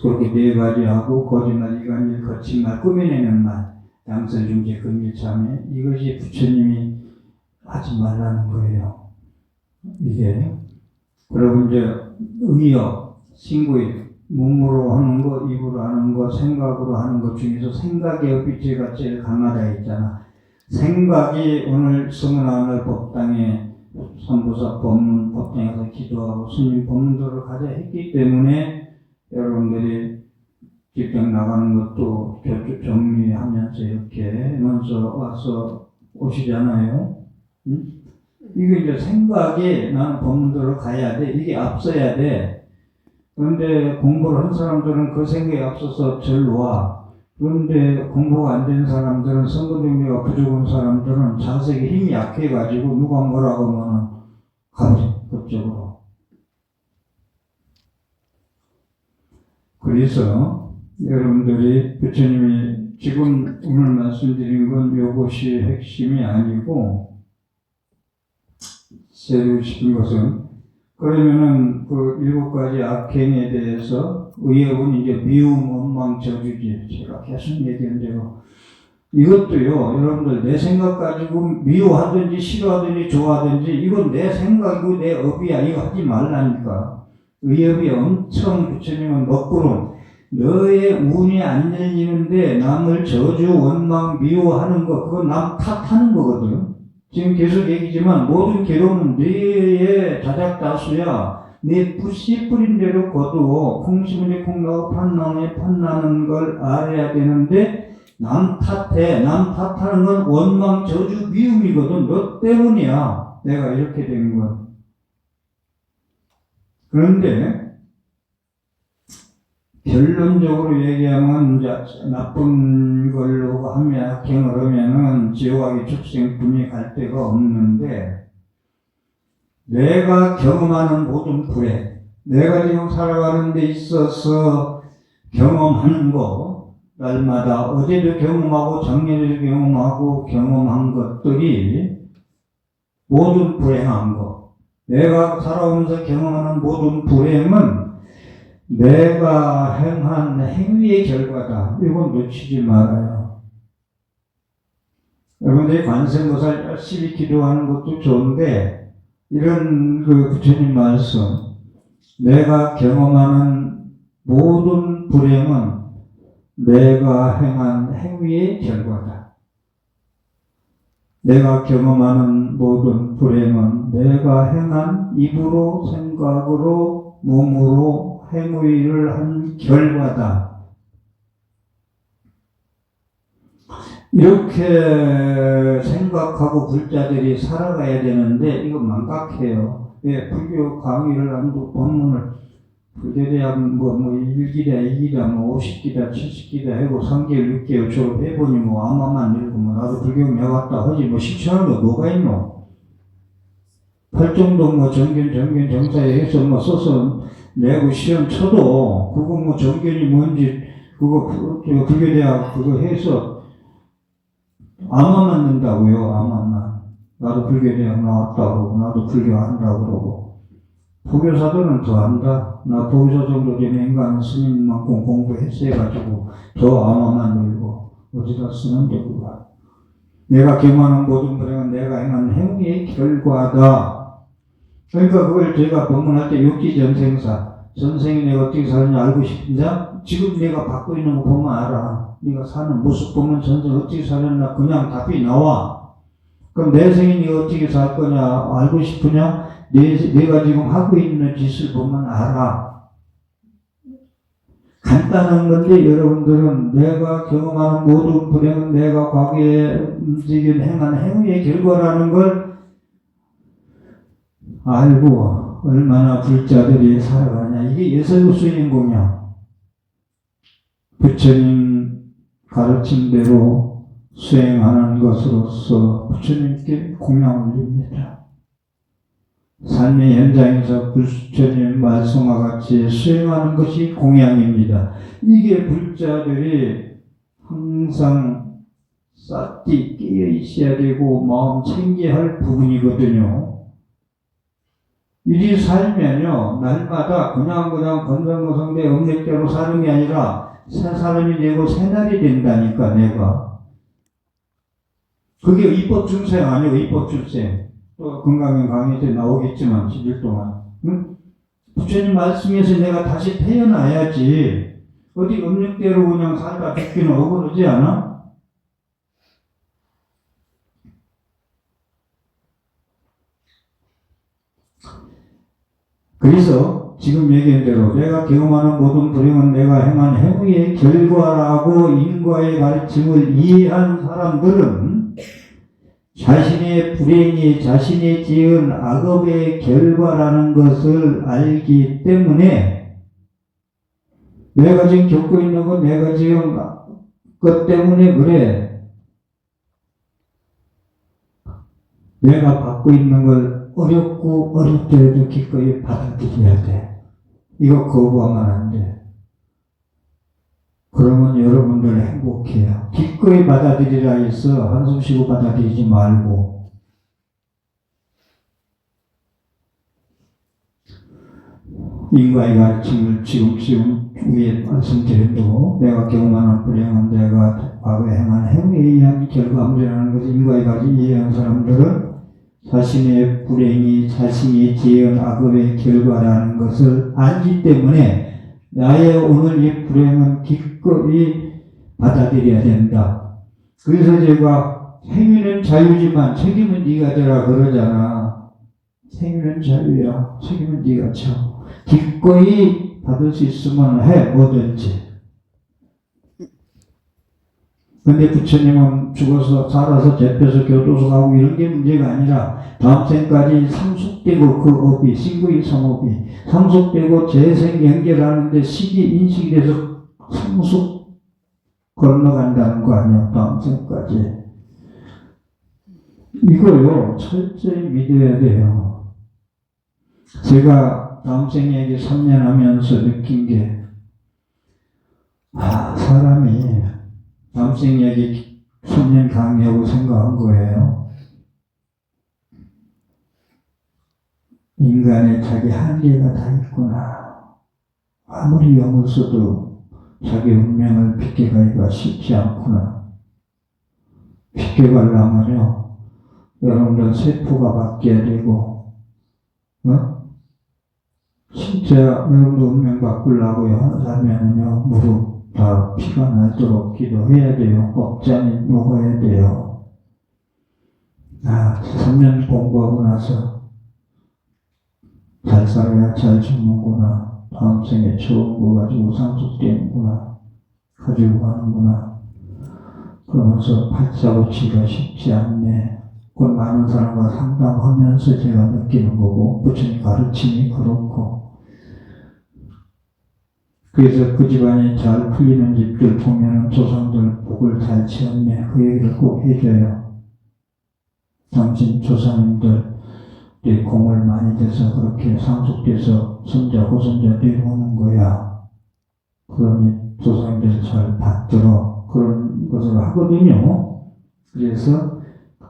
Speaker 1: 그렇게 네 가지 하고 거짓말, 이간질, 거친 말, 꾸며내는 말, 양설, 중재, 금일, 참회 이것이 부처님이 하지 말라는 거예요. 이게 그리고 이제 의역, 신구의 몸으로 하는 거, 입으로 하는 거, 생각으로 하는 것 중에서 생각의 업비체가 제일 강하다 했잖아. 생각이 오늘 스물하늘 법당에 선보사 법문 법당에서 기도하고 스님 법문들을 가자 했기 때문에 여러분들이 직장 나가는 것도 정리하면서 이렇게 먼저 와서 오시잖아요. 응? 이게 이제 생각이 나는 법문들을 가야 돼. 이게 앞서야 돼. 그런데 공부를 한 사람들은 그 생각에 앞서서 절로 와. 그런데 공부가 안 된 사람들은, 선거 능력가 부족한 사람들은 자석에 힘이 약해가지고 누가 뭐라고 하면은 가버려, 그쪽으로. 그래서 여러분들이 부처님이 지금 오늘 말씀드린 건 이것이 핵심이 아니고, 세우고 싶은 것은, 그러면은 그 7가지 악행에 대해서 의협은 이제 미움, 원망, 저주지. 제가 계속 얘기한 대로. 이것도요, 여러분들 내 생각 가지고 미워하든지 싫어하든지 좋아하든지 이건 내 생각이고 내 업이야. 이거 하지 말라니까. 의협이 엄청 부처님은 먹구름. 너의 운이 안 열리는데 남을 저주, 원망, 미워하는 거, 그건 남 탓하는 거거든. 지금 계속 얘기지만 모든 괴로움은 너의 자작다수야. 내 씨 뿌린 대로 거두어 콩심은에 콩나고 판나무에 판나는 걸 알아야 되는데 남 탓해. 남 탓하는 건 원망, 저주, 미움이거든. 너 때문이야. 내가 이렇게 된 건. 그런데 결론적으로 얘기하면 이제 나쁜 걸로 하면 악행을 하면은 지옥하기 축생분이 갈 데가 없는데, 내가 경험하는 모든 불행, 내가 지금 살아가는 데 있어서 경험하는 거, 날마다 어제도 경험하고 작년에도 경험하고 경험한 것들이 모든 불행한 거, 내가 살아오면서 경험하는 모든 불행은 내가 행한 행위의 결과다. 이건 놓치지 말아요. 여러분들이 관세음보살 열심히 기도하는 것도 좋은데, 이런 그 부처님 말씀, 내가 경험하는 모든 불행은 내가 행한 행위의 결과다. 내가 경험하는 모든 불행은 내가 행한 입으로, 생각으로, 몸으로 행위를 한 결과다. 이렇게 생각하고 불자들이 살아가야 되는데 이거 망각해요. 예, 불교 강의를 한두 법문을 불교대학 뭐 1기다, 2기다, 뭐 50기다, 70기다 하고 3개월, 6개월 졸업해보니 뭐 아마만 읽고 뭐 나도 불교 배웠다 하지 뭐 실천하는 거 뭐가 있노? 팔정도 뭐 정견, 정사에 해서 뭐 써서 내고 시험 쳐도 그거 뭐 정견이 뭔지 그거 불교대학 그거 해서 아마만 는다고요. 아마만. 나도 불교대학 나왔다 그러고 나도 불교 한다 그러고. 부교사들은 더 한다. 나 부교사 정도 되면 인간 스님만큼 공부했어가지고 더 아마만 늘고 어디다 쓰는데 그거. 내가 경험하는 모든 불행은 내가 행한 행위의 결과다. 그러니까 그걸 제가 법문할 때 육지전생사, 전생에 내가 어떻게 사는지 알고 싶냐? 지금 내가 받고 있는 거 보면 알아. 네가 사는 모습 보면 전생 어떻게 살았나 그냥 답이 나와. 그럼 내 생에 네가 어떻게 살 거냐 알고 싶으냐? 내가 지금 하고 있는 짓을 보면 알아. 간단한 건데 여러분들은 내가 경험하는 모든 불행은 내가 과거에 움직인 행한 행위의 결과라는 걸 알고 얼마나 불자들이 살아가냐. 이게 예설수행공양. 부처님 가르침대로 수행하는 것으로서 부처님께 공양을 올립니다. 삶의 현장에서 부처님 말씀과 같이 수행하는 것이 공양입니다. 이게 불자들이 항상 싹디 깨어 있어야 되고 마음 챙겨야 할 부분이거든요. 이리 살면요, 날마다 그냥 건강거성대 음력대로 사는 게 아니라 새 사람이 되고 새날이 된다니까, 내가. 그게 입법출생 아니고 입법출생. 또 건강의 강의에 나오겠지만 10일 동안. 응? 부처님 말씀에서 내가 다시 태어나야지. 어디 음력대로 그냥 살다 죽기는 억울하지 않아? 그래서 지금 얘기한 대로 내가 경험하는 모든 불행은 내가 행한 행위의 결과라고 인과의 가르침을 이해한 사람들은 자신의 불행이 자신이 지은 악업의 결과라는 것을 알기 때문에 내가 지금 겪고 있는 건 내가 지금 것 때문에 그래. 내가 받고 있는 걸 어렵고 어렵더라도 기꺼이 받아들여야 돼. 이거 거부하면 안 돼. 그러면 여러분들 행복해요. 기꺼이 받아들이라 해서 한숨 쉬고 받아들이지 말고. 인과의 가르침을 지금 위에 말씀드려도 내가 경험하는 불행은 내가 과거에 행한 행위에 의한 결과물이라는 것을 인과의 가르침을 이해한 사람들은 자신의 불행이 자신이 지은 악업의 결과라는 것을 알기 때문에 나의 오늘 이 불행은 기꺼이 받아들여야 된다. 그래서 제가 행위는 자유지만 책임은 네가 져라 그러잖아. 행위는 자유야. 책임은 네가 져. 기꺼이 받을 수 있으면 해, 뭐든지. 근데 부처님은 죽어서 살아서 잡혀서 교도소 가고 이런 게 문제가 아니라 다음 생까지 상속되고 그 업이 신구이 성업이 상속되고 재생 연결하는데 시기 인식이 돼서 상속 건너간다는 거 아니야, 다음 생까지. 이거요 철저히 믿어야 돼요. 제가 다음 생 얘기 3년 하면서 느낀 게 사람이 다음 생 얘기 3년 강의하고 생각한 거예요. 인간의 자기 한계가 다 있구나. 아무리 영을 써도 자기 운명을 비껴가기가 쉽지 않구나. 비껴가려면요, 여러분들 세포가 바뀌어야 되고, 진짜 여러분들 운명 바꾸려고 하면요, 무릎 다 피가 나도록 기도해야 돼요. 억장이 먹어야 돼요. 3년 공부하고 나서 잘 살아야 잘 죽는구나. 다음 생에 좋은 거 가지고 상속되는구나. 가지고 가는구나. 그러면서 발자고치기가 쉽지 않네. 그 많은 사람과 상담하면서 제가 느끼는 거고, 부처님 가르침이 그렇고. 그래서 그 집안이 잘 풀리는 집들 보면은 조상들 복을 잘 지었네. 그 얘기를 꼭 해줘요. 당신 조상님들이 공을 많이 돼서 그렇게 상속돼서 손자, 후손자 내려오는 거야. 그러니 조상님들 잘 받들어. 그런 것을 하거든요. 그래서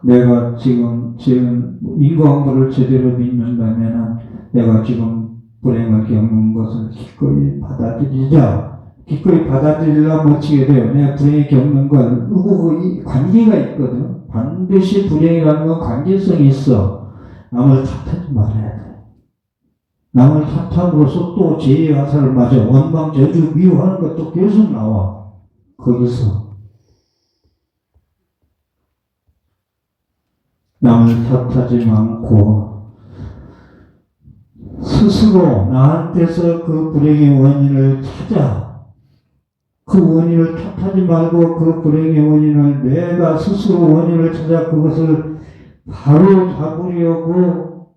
Speaker 1: 내가 지금 인과응보를 제대로 믿는다면은 내가 지금 불행을 겪는 것을 기꺼이 받아들이자. 기꺼이 받아들이려면 어떻게 돼요? 내가 불행을 겪는 걸 누구 관계가 있거든. 반드시 불행이라는 건 관계성이 있어. 남을 탓하지 말아야 돼. 남을 탓함으로써 또 죄의 화살을 맞아. 원망, 저주, 미워하는 것도 계속 나와. 거기서. 남을 탓하지 않고 스스로 나한테서 그 불행의 원인을 찾아. 그 원인을 탓하지 말고 그 불행의 원인을 내가 스스로 원인을 찾아 그것을 바로 잡으려고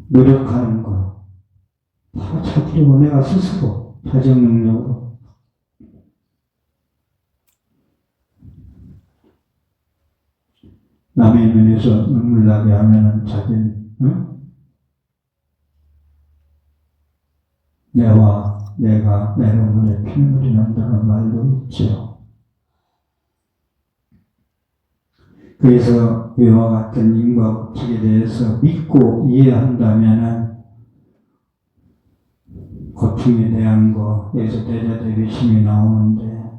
Speaker 1: 노력하는 거. 바로 잡으려고 내가 스스로 자정 능력으로. 남의 눈에서 눈물 나게 하면은 자기는, 내가 내 눈물에 피눈물이 난다는 말도 있죠. 그래서 이와 같은 인과 법칙에 대해서 믿고 이해한다면은 고통에 대한 거, 여기서 대자대비심이 나오는데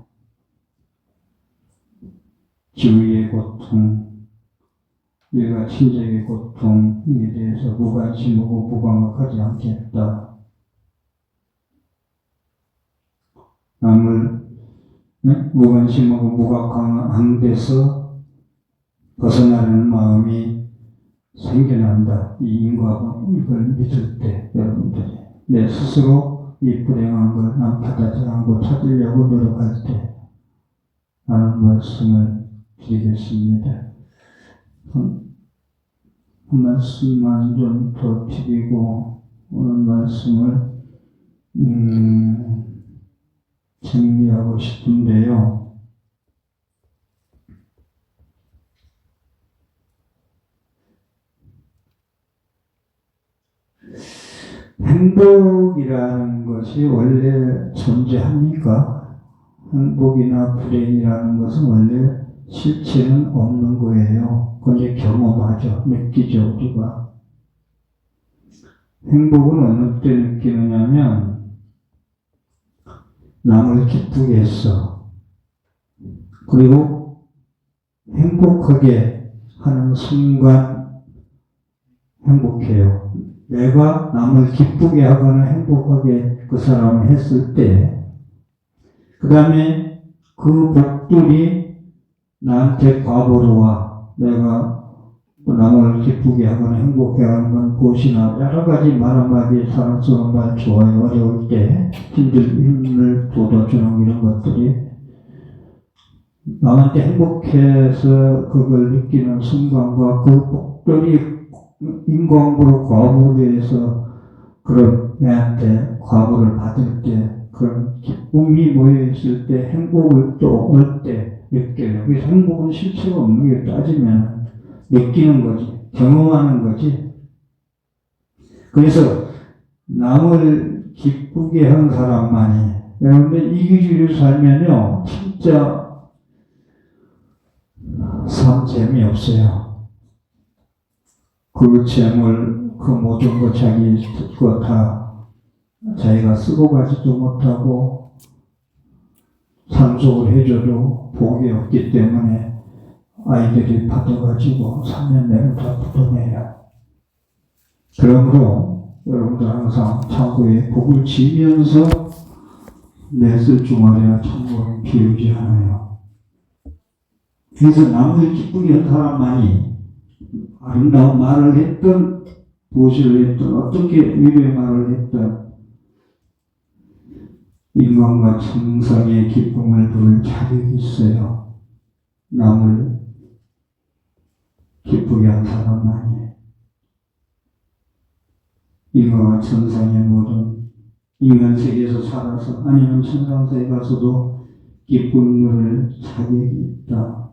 Speaker 1: 지위의 고통, 일가 친족의 고통에 대해서 무관심하고 무감각하지 않겠다. 남을 무관심하고 무감각한 데서 벗어나려는 마음이 생겨난다. 이 인과가 이걸 믿을 때 여러분들이 내 스스로 이 불행한 걸 남 탓하지 않고 찾으려고 노력할 때 라는 말씀을 드리겠습니다. 한 말씀만 좀 더 드리고 오늘 말씀을 정리하고 싶은데요. 행복이라는 것이 원래 존재합니까? 행복이나 불행이라는 것은 원래 실체는 없는 거예요. 그건 경험하죠. 느끼죠, 우리가. 행복은 어느 때 느끼느냐면 남을 기쁘게 했어. 그리고 행복하게 하는 순간 행복해요. 내가 남을 기쁘게 하거나 행복하게 그 사람을 했을 때, 그 다음에 그 복들이 나한테 과보로 와. 내가 남을 기쁘게 하거나 행복해 하는 건 보시나 여러 가지 말 한마디 사랑스러운 말 좋아요. 어려울 때 힘을 돋아주는 이런 것들이 남한테 행복해서 그걸 느끼는 순간과 그 복들이 인과응보로 과보를 해서 그런 내한테 과보를 받을 때 그런 기쁨이 모여있을 때 행복을 또 얻을 때 느껴요. 그래서 행복은 실체가 없는 게 따지면 느끼는 거지. 경험하는 거지. 그래서 남을 기쁘게 한 사람만이 여러분들 이기주의로 살면요 진짜 삶 재미없어요. 그 재물, 그 모든 거 자기 거 다 자기가 쓰고 가지도 못하고 상속을 해줘도 복이 없기 때문에 아이들이 받아가지고 3년 내로 다 묻어내요. 그러므로 여러분들 항상 창고에 복을 지면서 냈을 주말이나 창고를 비우지 않아요. 그래서 남을 기쁘게 한 사람만이 아름다운 말을 했던, 무엇을 했던, 어떻게 위로의 말을 했던, 인간과 정성의 기쁨을 부를 자격이 있어요. 남을 기쁘게 한 사람만이. 인간과 천상의 모든 인간 세계에서 살아서 아니면 천상세에 가서도 기쁨 누릴 자격이 있다.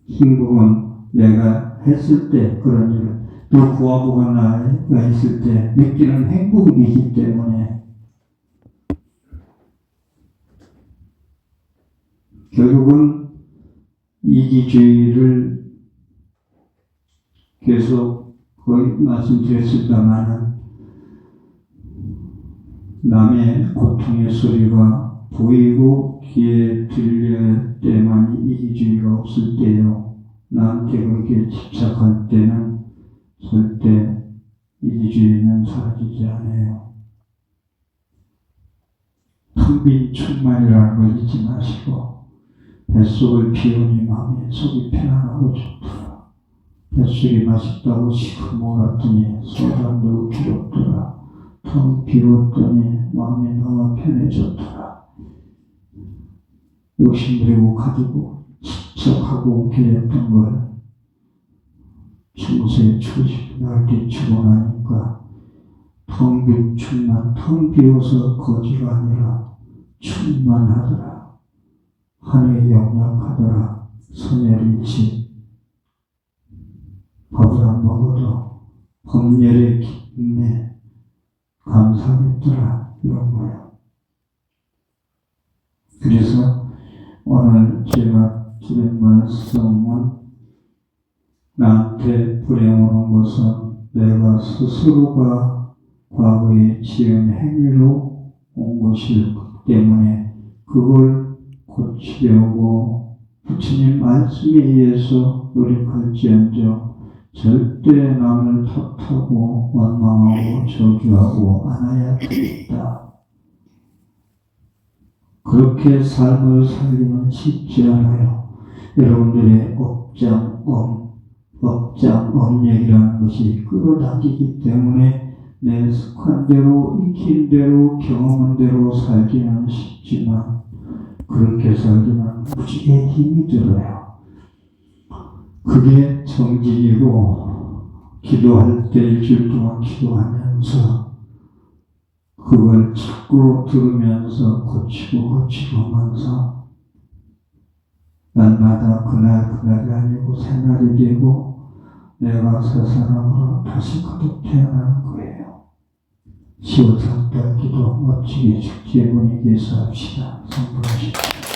Speaker 1: 행복은 내가 했을 때 그런 일을 또 구하고가 나가 있을 때 느끼는 행복이기 때문에 결국은 이기주의를 계속 거의 말씀드렸습니다마는 남의 고통의 소리가 보이고 귀에 들릴 때만이 이기주의가 없을 때요. 나한테 그렇게 집착할 때는 절대 이기주의는 사라지지 않아요. 텅 빈 충만이라는 걸 잊지 마시고 뱃속을 비우니 마음에 속이 편안하고 좋더라. 뱃속이 맛있다고 시커 몰았더니 소단도 기롭더라. 텅 비웠더니 마음이 너무 편해졌더라. 욕심부리고 가지고 집착하고 옮기렸던 걸 중세 초시 날때 주고 나니까 텅 빈 충만, 텅 비워서 거지가 아니라 충만하더라. 하늘이 영약하더라. 선열이지. 밥을 안 먹어도 법열의 기쁨에 감사했더라. 이런 거예요. 그래서 오늘 제가 드린 말씀은 나한테 불행 오는 것은 내가 스스로가 과거에 지은 행위로 온 것이기 때문에 그걸 고치려고 부처님 말씀에 의해서 노력할지언정 절대 남을 탓하고 원망하고 저주하고 안아야 되겠다. 그렇게 삶을 살기는 쉽지 않아요. 여러분들의 업장업력이라는 것이 끌어당기기 때문에 내 습관대로 익힌 대로 경험한 대로 살기는 쉽지만 그렇게 살기는 무지개 힘이 들어요. 그게 정직이고 기도할 때 일주일 동안 기도하면서 그걸 자꾸 들으면서 고치고면서 날마다 그날이 아니고 새날이 되고 내가 새 사람으로 다시 거듭 태어나는 거예요. 10월 3달 기도 멋지게 축제 분위기에서 합시다. 선포하십시오.